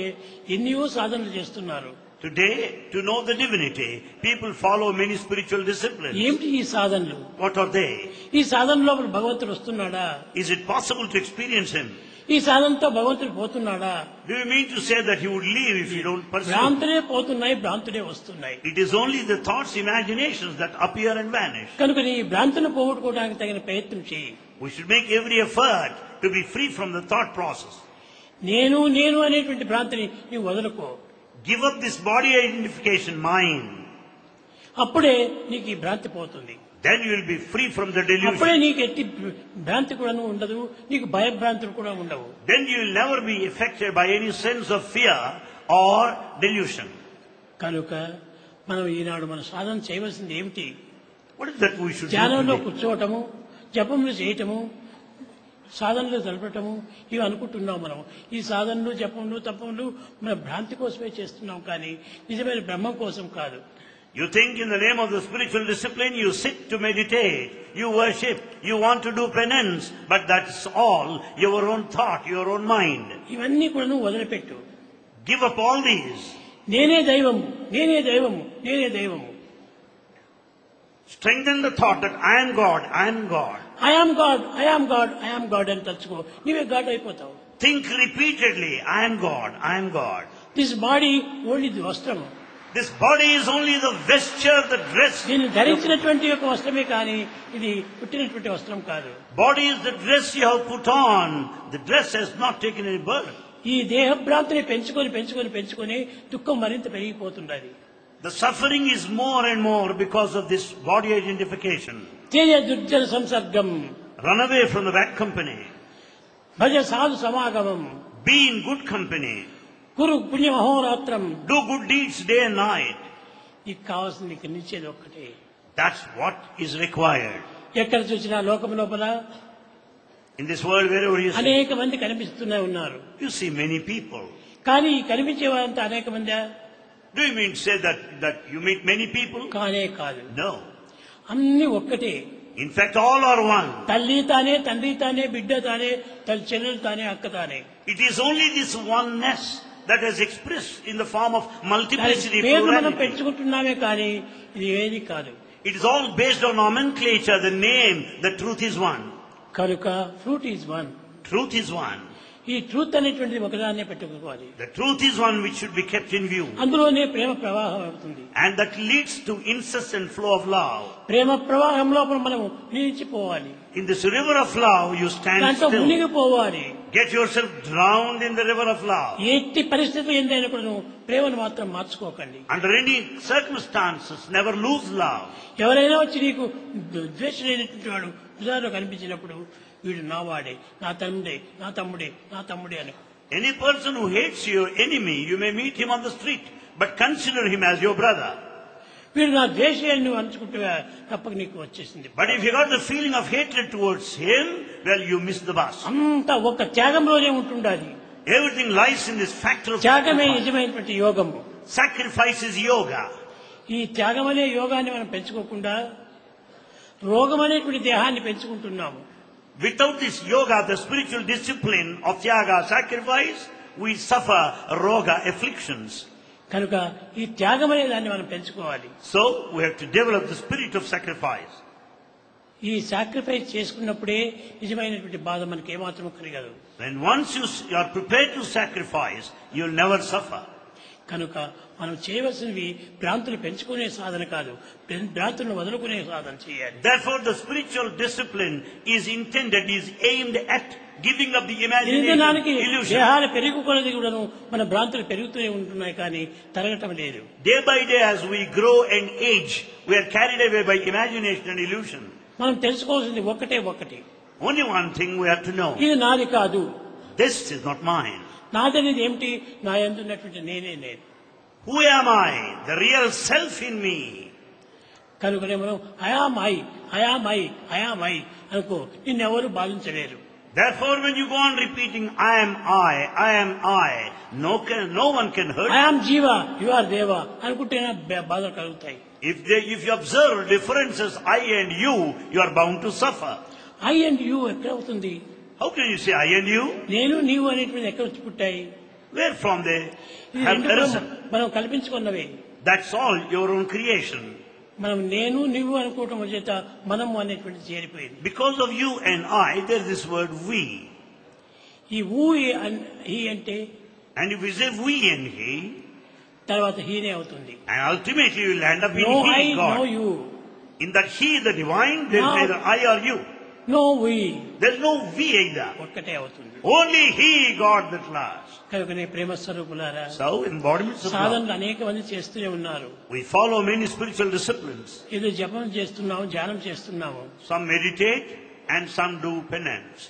ఎన్నో సాధనలు చేస్తున్నారు. Today, to know the divinity, people follow many spiritual disciplines. ఏమిటి ఈ సాధనలు? What are they? ఈ సాధన లోపల భగవంతుడు వస్తున్నాడా? Is it possible to experience him? ఈ సాధనతో భగవంతుడు పోతున్నాడా? Do you mean to say that he would leave if you don't pursue? భ్రాంతులే పోతున్నాయి, భ్రాంతులే వస్తున్నాయి. It is only the thoughts, imaginations that appear and vanish. కనుక నీ భ్రాంతులను పోగొట్టుకోవడానికి తగిన ప్రయత్నం చేయి. We should make every effort to be free from the thought process. నేను నేను అనేటువంటి భ్రాంతిని నీవు వదులుకో. Give up this body identification mind. అప్పుడే నీకు ఈ భ్రాంతి పోతుంది. Then you will be free from the అప్పుడే delusion. నీకు ఎట్టి భ్రాంతి కూడా ఉండదు, నీకు భయభ్రాంతులు కూడా ఉండవు. Then you will never be affected by any sense of fear or delusion. కనుక మనం ఈనాడు మన సాధన చేయవలసింది ఏమిటి? What is that we should do ధ్యానంలో today? కూర్చోవటము, జపములు చేయటము, సాధనలు జరపటము ఇవి అనుకుంటున్నాం మనం. ఈ సాధనలు జపములు తపములు మన భ్రాంతి కోసమే చేస్తున్నాం, కానీ నిజమైన బ్రహ్మం కోసం కాదు. You think in the name of the spiritual discipline, you sit to meditate, you worship, you want to do penance, but that's all your own thought, your own mind. ఇవన్నీ కూడా నువ్వు వదిలిపెట్టు. Give up all these. నేనే దైవము, నేనే దైవము, నేనే దైవము. Strengthen the thought that I am God, I am God. I am God, I am God, I am God అని తలుచుకో, నీవే గాడ్ అయిపోతావు. Think repeatedly, I am God, I am God. This body only the వస్త్రము. This body is only the vesture, the dress. దీన్ని ధరించినటువంటి ఒక వస్త్రమే, కానీ ఇది పుట్టినటువంటి వస్త్రం కాదు. Body is the dress you have put on. The dress has not taken any birth. ఈ దేహభ్రాంతిని పెంచుకొని పెంచుకొని పెంచుకొని దుఃఖం మరింత పెరిగిపోతుండాలి. The suffering is more and more because of this body identification. Teja దుర్జన సంసర్గం, Run away from the bad company. భజ సాధు సమాగమం, Be in good company. Kuru పుణ్యమహోరాత్రం. Do good deeds day and night. నీకు కావాల్సింది నీకు నిలిచేది ఒక్కటే. That's what is required. ఎక్కడ చూసినా లోకం లోపల In this world, wherever you see, అనేక మంది కనిపిస్తూనే ఉన్నారు. you see many people. కానీ ఈ కనిపించే వారంతా అనేక మంది Do you mean to say that you meet many people? కానే కాదు, No. అన్ని ఒక్కటే. In fact, all are one. తల్లి తానే, తండ్రి తానే, బిడ్డ తానే, తల్లి చెల్లెలు తానే, అక్క తానే. It is only this oneness that is expressed in the form of multiplicity, పేర్లు మనం plurality. పెంచుకుంటున్నామే, కానీ ఇది ఏది కాదు. It is all based on nomenclature, the name, the truth is one. కనుక fruit is one. Truth is one. ఈ truth అనేటువంటిది ఒకదాన్నే పెట్టుకోవాలి. The truth is one which should be kept in view. అందులోనే ప్రేమ ప్రవాహం అవుతుంది. And that leads to incessant flow of love. ప్రేమ ప్రవాహంలో మనం నిలిచిపోవాలి. In this river of love, you stand దాంట్లో still. మునిగిపోవాలి. Get yourself drowned in the river of love. ఎట్టి పరిస్థితులు ఏంటైనా కూడా నువ్వు ప్రేమను మాత్రం మార్చుకోకండి. Under any circumstances, never lose love. ఎవరైనా వచ్చి నీకు ద్వేషమైనటువంటి వాడు ఉదాహరణ కనిపించినప్పుడు, వీడు నా వాడే, నా తమ్ముడే, నా తమ్ముడే, నా తమ్ముడే అని. Any person who hates your enemy, you may meet him on the street, but consider him as your brother. వీడు నా ద్వేషాన్ని నువ్వు అనుకుంటే తప్పక నీకు వచ్చేసింది. But if you got the feeling of hatred towards him, well, you miss the bus. అంతా ఒక త్యాగంలోనే ఉంటుండాలి. Everything lies in this factor of త్యాగమే sacrifice. నిజమైనటువంటి యోగము. Sacrifice is yoga. ఈ త్యాగం అనే యోగాన్ని మనం పెంచుకోకుండా రోగం అనేటువంటి దేహాన్ని పెంచుకుంటున్నాము. Without this yoga, the spiritual discipline of tyaga, sacrifice, we suffer roga, afflictions. కనుక ఈ త్యాగం అనే దాన్ని మనం పెంచుకోవాలి. So, we have to develop the spirit of sacrifice. ఈ సాక్రిఫైస్ చేసుకున్నప్పుడే నిజమైనటువంటి బాధ మనకి ఏమాత్రం కలగదు. When once you are prepared to sacrifice, you'll never suffer. కనుక మనం చేయవలసినవి భ్రాంతులు పెంచుకునే సాధన కాదు, భ్రాంతులను వదులుకునే సాధన చేయాలి. Therefore, the spiritual discipline is intended, is aimed at giving up the నిజానికి imagination, illusion. దేహాలు పెరుగు కొలది కూడాను మన భ్రాంతులు పెరుగుతూనే ఉంటున్నాయి, కానీ తరగటం లేదు. Day by day, as we grow and age, we are carried away by imagination and illusion. మనం తెలుసుకోవాల్సింది ఒకటే ఒకటి. Only one thing we have to know. ఇది నాది కాదు. This is not mine. నాదనేది ఏమిటి? నా యందు ఉన్నటువంటి నేనే నేను. Who am I? The real self in me. కనుకనే మనం I am I, I am I, I am I అనుకో, నిన్నెవరు బాధించలేరు. Therefore, when you go on repeating, I am I, I am I, no one can hurt you. I am జీవ, you are దేవ అనుకుంటేనే బాధలు కలుగుతాయి. If you observe differences, I and you are bound to suffer. I and you ఎక్కడ అవుతుంది? How can you say I and you? నేను నీవు అనేటువంటి ఎక్కడ వచ్చి పుట్టాయి? Where from they ఇది have రెండు కూడా arisen? మనం కల్పించుకున్నవే. That's all your own creation. మనం నేను నీవు అనుకోవటం చేత మనము అనేటువంటి చేరిపోయింది. Because of you and I, there is this word we. ఈ ఊ హీ అంటే And if we say we and he, తర్వాత హీనే అవుతుంది. and ultimately you will end up in no I he, no God. You, In that he, the divine, there is Now- neither I or you. No we, There is no we either. ఒక్కటే అవుతుంది. Only he, God, that last. కనుకనే ప్రేమ స్వరూపులారా, So, embodiments of love. సాధనలు అనేక మంది చేస్తూనే ఉన్నారు. We follow many spiritual disciplines. ఏదో జపం చేస్తున్నాము, ధ్యానం చేస్తున్నాము, Some meditate and some do penance.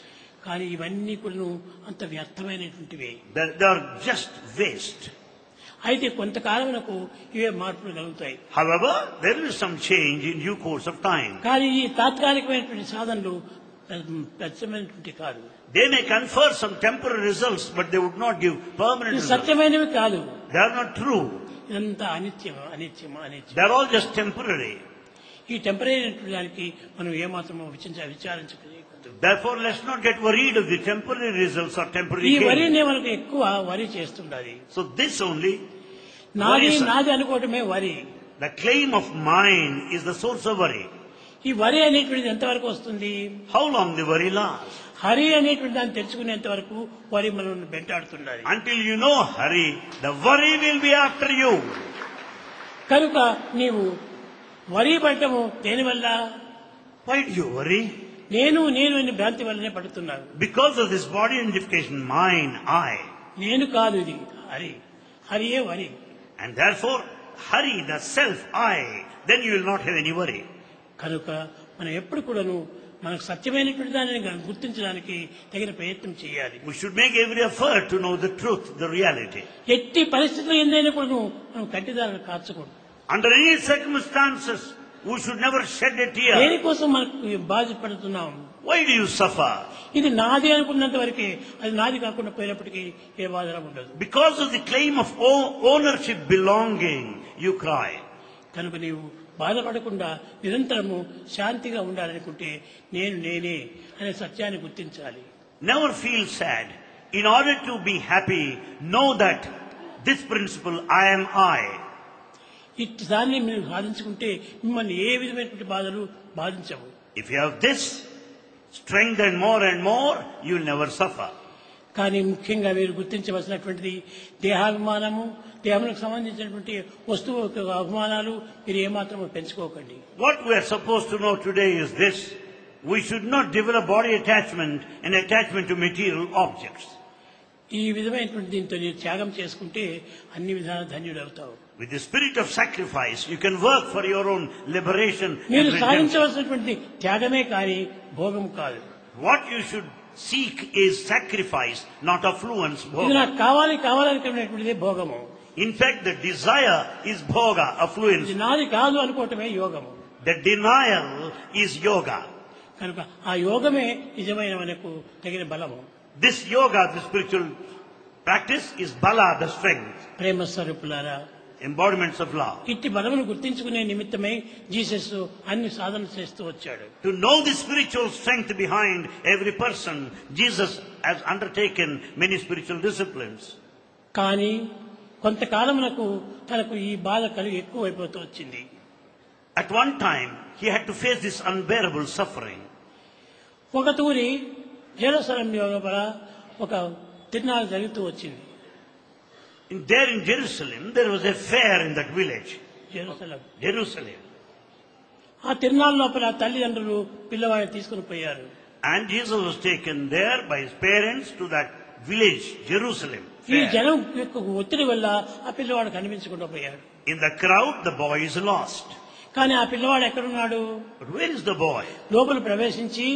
కానీ ఇవన్నీ కూడా అంత వ్యర్థమైనటువంటివి. They are just waste. అయితే కొంతకాలమునకు ఇవే మార్పులు కలుగుతాయి. However, there is some change in due course of time. కానీ ఈ తాత్కాలికమైనటువంటి సాధనలు ప్రత్యమైనటువంటి కాదు. They may confer some temporary results, but they would not give permanent ఇది results. సత్యమైనవి కాదు. They are not true. ఇదంతా అనిత్యం అనిత్యం అనిత్యం. They are all just temporary. ఈ temporary అయినటువంటి దానికి మనం ఏమాత్రమో విచారించకూడదు. Therefore, let's not get worried of the temporary results or temporary ఈ gain. వరినే మనకు ఎక్కువ వరి చేస్తుండాలి. So this only, నాది worries. నాది అనుకోవటమే వరి. The claim of mine is the source of worry. ఈ వరి అనేటువంటిది ఎంతవరకు వస్తుంది? How long the worry lasts? Hari అనేటువంటి దాన్ని తెచ్చుకునేంత వరకు వరి మనం వెంటాడుతుండాలి. Until you know hurry, the worry will be after you. కనుక నీవు వరి పడటము దేనివల్ల? Why do you worry? నేను నేను అనే భ్రాంతి వల్లనే పడుతున్నాను. Because of this body identification, mine, I. నేను కాదు, ఇది హరి. హరియే వరి. And therefore, hurry, the self, I. Then you will not have any worry. కనుక మనం ఎప్పుడు కూడాను మనకు సత్యమైనటువంటి దానిని గుర్తించడానికి తగిన ప్రయత్నం చేయాలి. We should make every effort to know the truth, the reality. ఎట్టి పరిస్థితుల్లో ఏందైనా కూడా మనం కంటిదారులు కార్చకూడదు. Under any circumstances, we should never shed a tear. దేనికోసం మనకు బాధపడుతున్నాం? Why do you suffer? ఇది నాది అనుకున్నంత వరకే, అది నాది కాకుండా పోయినప్పటికీ ఏ బాధ ఉండదు. Because of the claim of ownership, belonging, you cry. కనుక నీవు బాధపడకుండా నిరంతరము శాంతిగా ఉండాలనుకుంటే నేను నేనే అనే సత్యాన్ని గుర్తించాలి. Never feel sad. In order to be happy, know that this principle, I am I. ఇట్టి దాన్ని మీరు సాధించుకుంటే మిమ్మల్ని ఏ విధమైనటువంటి బాధలు బాధించవు. If you have this strength and more, you will never suffer. కానీ ముఖ్యంగా మీరు గుర్తించవలసినటువంటిది దేహాభిమానము, దేహములకు సంబంధించినటువంటి వస్తువు యొక్క అభిమానాలు మీరు ఏమాత్రమూ పెంచుకోకండి. What we are supposed to know today is this: we should not develop body attachment and attachment to material objects. ఈ విధమైనటువంటి దీంతో మీరు త్యాగం చేసుకుంటే అన్ని విధాల ధన్యుడవుతావు. With the spirit of sacrifice, you can work for your own liberation and మీరు redemption. సాధించవలసినటువంటి త్యాగమే కానీ భోగం కాదు. What you should seek is sacrifice, not affluence, ఇది bhoga. నాకు కావాలనుకునేటువంటిదే భోగము. In fact, the desire is bhoga, ఇది affluence. నాది కాదు అనుకోవటమే యోగము. The denial is yoga. కనుక ఆ యోగమే నిజమైన మనకు తగిన బలము. This yoga, the spiritual practice, is bala, the strength, ప్రేమ స్వరూపులారా, embodiments of love. ఇట్టి బలమును గుర్తించుకునే నిమిత్తమై జీసస్ అన్ని సాధన చేస్తూ వచ్చాడు. To know the spiritual strength behind every person, Jesus has undertaken many spiritual disciplines. కానీ కొంతకాలమునకు తనకు ఈ బాధ కలిగి ఎక్కువైపోతూ వచ్చింది. At one time, he had to face this unbearable suffering. ఒక తూరి జెరూసలేం లోపల ఒక తిరునాళ్ళు జరుగుతూ వచ్చింది. There in Jerusalem, there was a fair in that village. Jerusalem. ఆ తిరునాళ్ళ లోపల తల్లిదండ్రులు పిల్లవాడిని తీసుకుని పోయారు. And Jesus was taken there by his parents to that village, Jerusalem. ఈ Fair. జనం యొక్క ఒత్తిడి వల్ల ఆ పిల్లవాడు కనిపించకుండా పోయాడు. In the crowd, the boy is lost. కానీ ఆ పిల్లవాడు ఎక్కడున్నాడు? But where is the boy? లోపల ప్రవేశించి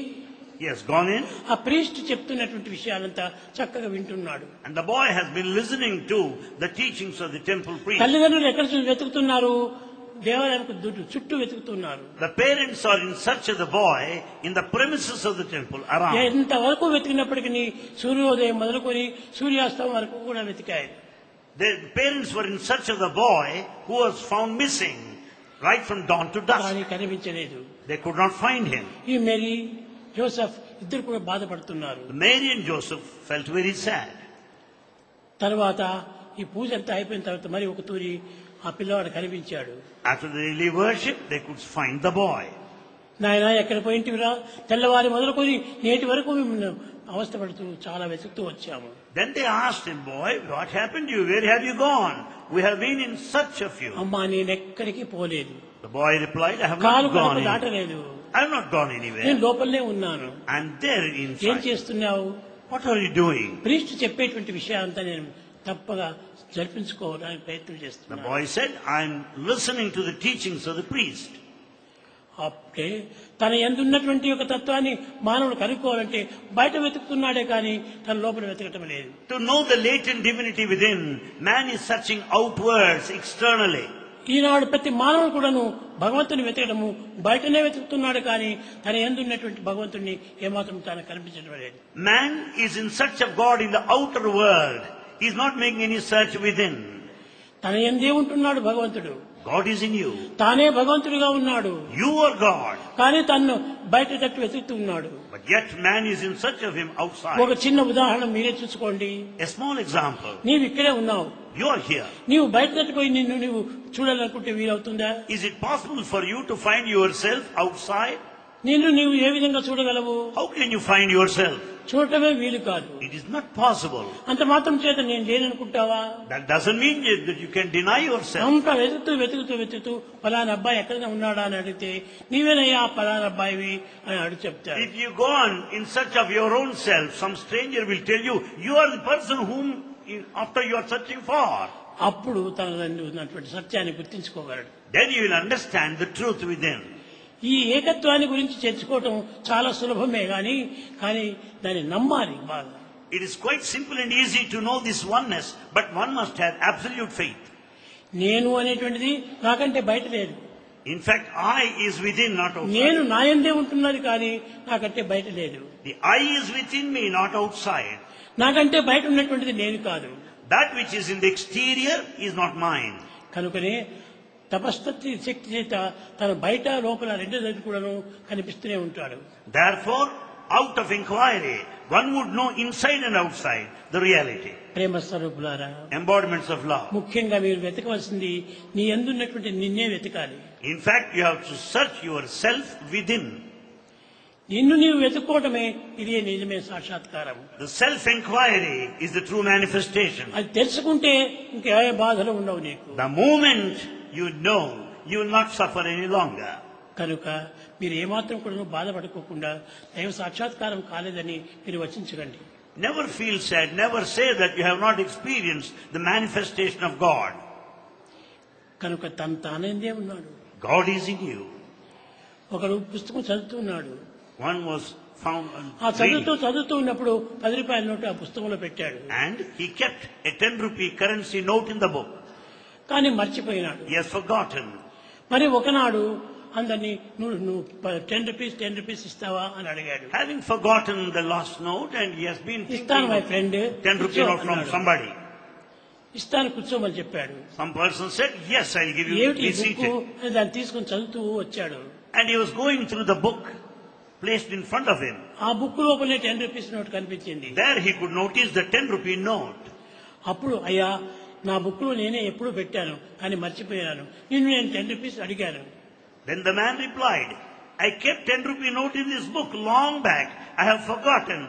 He has gone in, ఆ ప్రీస్ట్ చెప్తున్నటువంటి విషయాలంతా చక్కగా వింటున్నాడు. and the boy has been listening to the teachings of the temple priest. తల్లిదండ్రులు ఎక్కడ వెతుకుతున్నారు? దేవాలయానికి చుట్టూ వెతుకుతున్నారు. The parents are in search of the boy in the premises of the temple around. ఎంతవరకు వెతికినప్పటికీ సూర్యోదయం మొదలుకొని సూర్యాస్తం వరకు కూడా వెతికాయి. The parents were in search of the boy who was found missing right from dawn to dusk. కానీ కనిపించలేదు. They could not find him. ఈ Mary Joseph ఇద్దరు కూడా బాధపడుతున్నారు. Mary and Joseph felt very sad. తర్వాత ఈ పూజ అంతా అయిపోయిన తర్వాత మరి ఒక తూరి ఆ పిల్లవాడు కనిపించాడు. After the daily worship, they could find the boy. నాయన ఎక్కడ పోయింటివిరా, తెల్లవారి మొదలుకొని నేటి వరకు మేము అవస్థపడుతూ చాలా వెతుకుతూ వచ్చాము. Then they asked him, boy, what happened to you? Where have you gone? We have been in search of you. అమ్మా నేనెక్కడికి పోలేదు, The boy replied, I have కాలు not gone కడుపు anywhere. దాటలేదు, I have not gone నేను anywhere. లోపలనే ఉన్నాను. I'm there ఏం inside. చేస్తున్నావు? What are you doing? Priest చెప్పేటువంటి విషయాలంతా నేను తప్పగా జరిపించుకోవడానికి ప్రయత్నం The చేస్తున్నాను. boy said, I'm listening to the teachings of the priest. అప్పుడే తన ఎందున్నటువంటి ఒక తత్వాన్ని మానవుడు కనుక్కోవాలంటే బయట వెతుకుతున్నాడే కానీ తన లోపల వెతకటం లేదు. To know the latent divinity within, man is searching outwards, externally. ఈనాడు ప్రతి మానవుడు కూడాను భగవంతుని వెతకడము బయటనే వెతుకుతున్నాడు కానీ తన ఎందున్నటువంటి భగవంతుని ఏమాత్రం తాను కనిపించడం లేదు. Man is in search of God in the outer world. He is not making any search within. తన ఎందే ఉంటున్నాడు భగవంతుడు, God is in you. తానే భగవంతుడిగా ఉన్నాడు, You are God. కానీ తన్ను బయట తట్టు వెతుకుతూ ఉన్నాడు. But yet man is in search of him outside. ఒక చిన్న ఉదాహరణ మీరే చూసుకోండి. A small example. నీవు ఇక్కడే ఉన్నావు, You are here. నీవు బయట తట్టుపోయి నిన్ను నీవు చూడాలనుకుంటే వీలవుతుందా? Is it possible for you to find yourself outside? నిన్ను నీవు ఏ విధంగా చూడగలవు? How can you find yourself? చూడటమే వీలు కాదు. It is not possible. అంత మాత్రం చేత నేను లేననుకుంటావా? That doesn't mean that you can deny yourself. అంతా వెతుకుతూ పలానా అబ్బాయి ఎక్కడైనా ఉన్నాడా అని అడిగితే నీవేనయ్యా పలానా అబ్బాయివి అని అడుగు చెప్తాడు. If you go on in search of your own self, some stranger will tell you, you are the person whom after you are searching for. అప్పుడు తన ఉన్నటువంటి సత్యాన్ని గుర్తించుకోగలడు. Then you will understand the truth within. ఈ ఏకత్వాన్ని గురించి చర్చుకోవటం చాలా సులభమే కానీ దాన్ని నమ్మాలి బాగా. It is quite simple and easy to know this oneness, but one must have absolute faith. నేను అనేటువంటిది నాకంటే బయట లేదు. In fact, I is within, not నేను outside. నా యందే ఉంటున్నది కానీ నాకంటే బయట లేదు. The I is within me, not outside. నాకంటే బయట ఉన్నటువంటిది నేను కాదు. That which is in the exterior is not mine. కనుకనే తపస్సు శక్తి చేత తన బయట లోపల రెండు దగ్గర కూడాను కనిపిస్తూనే ఉంటాడు. Therefore, out of inquiry, one would know inside and outside the reality. ప్రేమ స్వరూపులారా, Embodiments of love. ముఖ్యంగా మీరు వెతకవలసింది నీ యందున్నటువంటి నిన్నే వెతకాలి. In fact, you have to search yourself within. నిన్ను నీవు వెతుక్కోవటమే ఇదే నిజమే సాక్షాత్కారం. The self-inquiry is the true manifestation. అది తెలుసుకుంటే ఇంకే బాధలు ఉండవు నీకు. The moment you know, you will not suffer any longer. కనుక మీరు ఏమాత్రం కూడా బాధపడుకోకుండా దైవ సాక్షాత్కారం కాలేదని మీరు వచించకండి. Never feel sad, never say that you have not experienced the manifestation of God. కనుక తానేందే ఉన్నాడు. God is in you. ఒకడు పుస్తకం చదువుతున్నాడు. One was found ఆ reading, చదువుతూ ఉన్నప్పుడు 10 రూపాయల నోటు ఆ పుస్తకంలో పెట్టాడు. and he kept a 10 rupee currency note in the book. కానీ మర్చిపోయినాడు. He has forgotten. మరి ఒకనాడు అందరినీ నువ్వు 10 రూపీస్ ఇస్తావా అని అడిగాడు. Having forgotten the lost note, and he has been ఇస్తాను my thinking friend, 10 rupee note from somebody. ఇస్తాను కూర్చోమని చెప్పాడు. Some person said, yes, I'll give you, ఏమిటి be బుక్ seated. అని దాన్ని తీసుకుని చదువుతూ వచ్చాడు. And he was going through the book placed in front of him. ఆ బుక్ లోపలే 10 రూపీస్ నోట్ కనిపించింది. There he could notice the 10 rupee note. అప్పుడు అయ్యా నా బుక్ లో నేనే ఎప్పుడు పెట్టాను కానీ మర్చిపోయాను, నిన్ను నేను 10 రూపీస్ అడిగాను. Then the man replied, I kept 10 rupee note in this book long back. I have forgotten.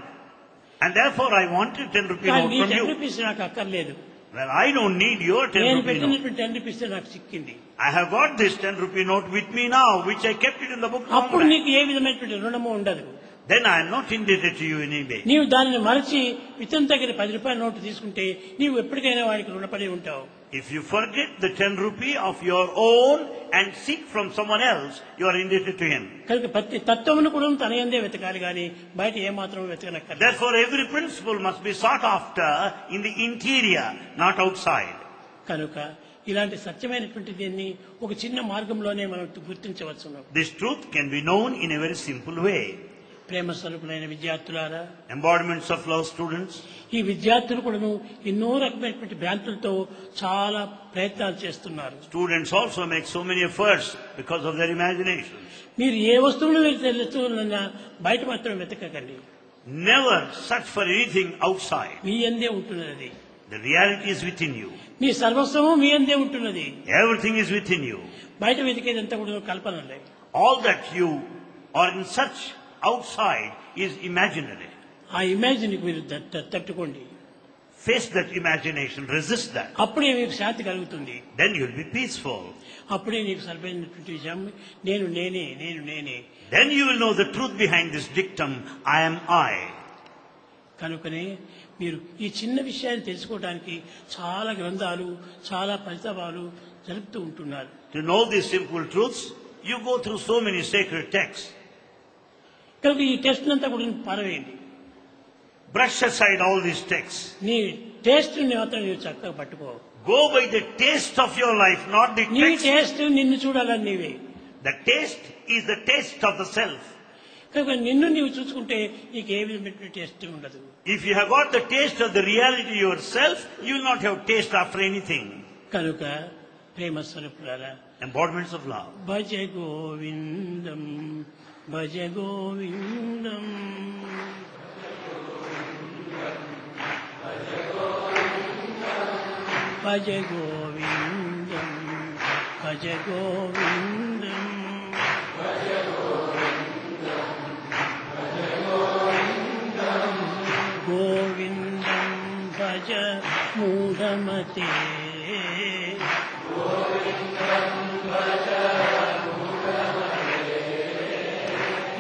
And therefore I wanted 10 rupee కానీ note నీ from 10 you. రూపీస్ నాకు అక్కర్లేదు. Well, I don't need your 10 నేను rupee note. పెట్టినటువంటి 10 rupees నాకు చిక్కింది. I have got this 10 rupee note with me now, which I kept it in the book long అప్పుడు back. నీకు ఏ విధమైనటువంటి రుణము ఉండదు. Then I am not indebted to you in any way. నీవు దానిని మరచి ఇతని దగ్గర 10 రూపాయల నోటు తీసుకుంటే నీవు ఎప్పటికైనా వాడికి రుణపడి ఉంటావు. If you forget the 10 rupee of your own and seek from someone else, you are indebted to him. కనుక ప్రతి తత్వమును కూడా తన యందే వెతకాలి కానీ బయట ఏమాత్రం వెతకనక్కర్లేదు. Therefore, every principle must be sought after in the interior, not outside. కనుక ఇలాంటి సత్యమైనటువంటి దీన్ని ఒక చిన్న మార్గంలోనే మనం గుర్తించవచ్చును. This truth can be known in a very simple way. ప్రేమ స్వరూపులైన విద్యార్థులారా, Embodiments of love students, ఈ విద్యార్థులు కూడాను ఎన్నో రకమైనటువంటి భ్రాంతులతో చాలా ప్రయత్నాలు చేస్తున్నారు. students also make so many efforts because of their imaginations. మీరు ఏ వస్తువులు తెలుస్తున్నా బయట మాత్రం వెతకకండి. Never search for anything outside. మీ యందే ఉంటున్నది. The reality is within you. మీ సర్వస్వము మీ యందే ఉంటున్నది. Everything is within you. బయట వెతికేదంతా కూడా కల్పనలే. All that you or in such outside is imaginary. ఆ ఇమాజిన్కి మీరు తట్టుకోండి. Face that imagination, resist that. అప్పుడే మీకు శాంతి కలుగుతుంది. Then you'll be peaceful. అప్పుడే నీకు సరిపోయినటువంటి విషయం నేను నేనే, నేను నేనే. Then you will know the truth behind this dictum, I am I. కనుకనే మీరు ఈ చిన్న విషయాన్ని తెలుసుకోవడానికి చాలా గ్రంథాలు, చాలా పరితాపాలు జరుపుతూ ఉంటున్నారు. To know these simple truths, you go through so many sacred texts. కనుక ఈ టెస్ట్ అంతా కూడా పారవేయండి. Brush aside all these texts. నీ టేస్ట్ మాత్రం నీవు చక్కగా పట్టుకో. Go by the taste of your life, not the నీ text. టేస్ట్ నిన్ను చూడాలని నీవే. The taste is the taste of the self. కనుక నిన్ను నీవు చూసుకుంటే నీకు ఏ విధమైన టేస్ట్ ఉండదు. If you have got the taste of the reality yourself, you will not have taste after anything. కనుక ప్రేమ స్వరూపులారా, Embodiments of love. భజ గోవిందం భజ గోవిందం భజ గోవిందం భజ గోవిందం గోవిందం భజ మూఢమతే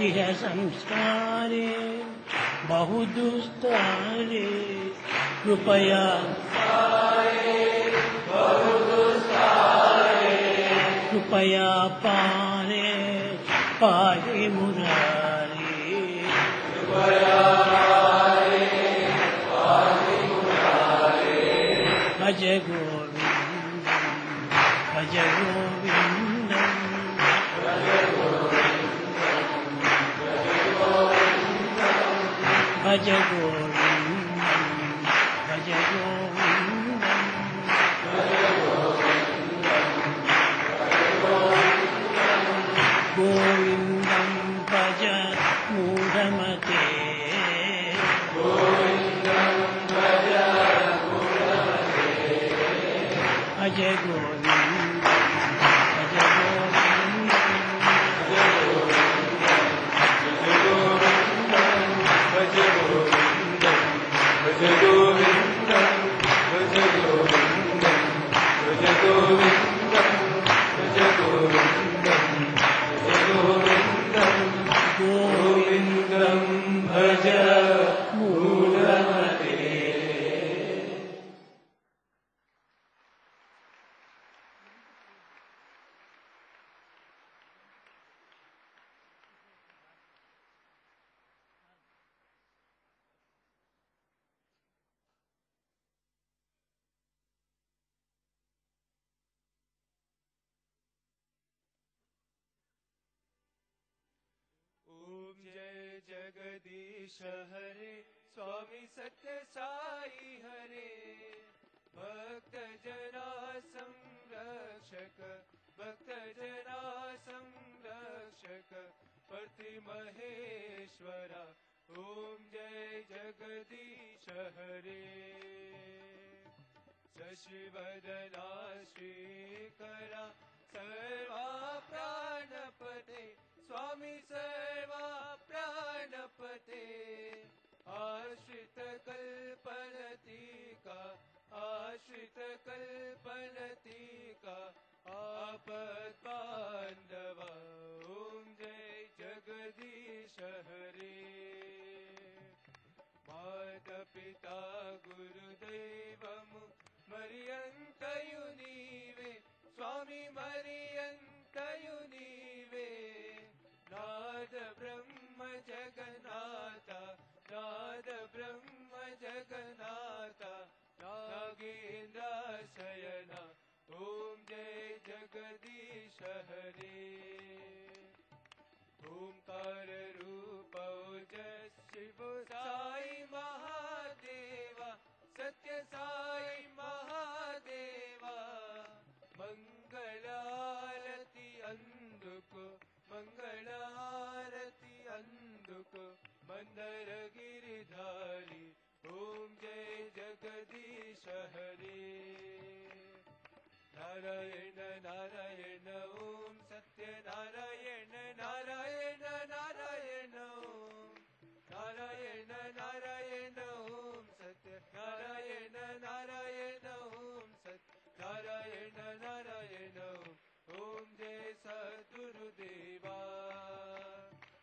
ఇహ సంస్కారే బహుదుస్తారే కృపయా కృపయా పారే పాహి మురారి భజ గోవిందం భజ గోవిందం భజ గోవిందం భజ గోవిందం గోవిందం భజ మూఢమతే భజ గోవిందం భజ గోవిందం భజ మూఢమతే. ओम जय जगदीश हरे स्वामी सत्य साई हरे भक्त जना संरक्षक भक्त जना संरक्षक पति महेश्वरा ओम जय जगदीश हरे शशिवदना श्रीकरा सर्वा प्राणपते स्वामी सर्वा प्राणपते आश्रित कल्पलतिका आश्रित कल्पलतिका आपद बांधवा ओम जय जगदीश हरे माता पिता गुरुदैवमु मरियंतयु नीवे स्वामी मरियंतयु नीवे नाद ब्रह्म जगन्नाथा नाद ब्रह्म जगन्नाथा नागेन्द्र शयना ओम जय जगदीश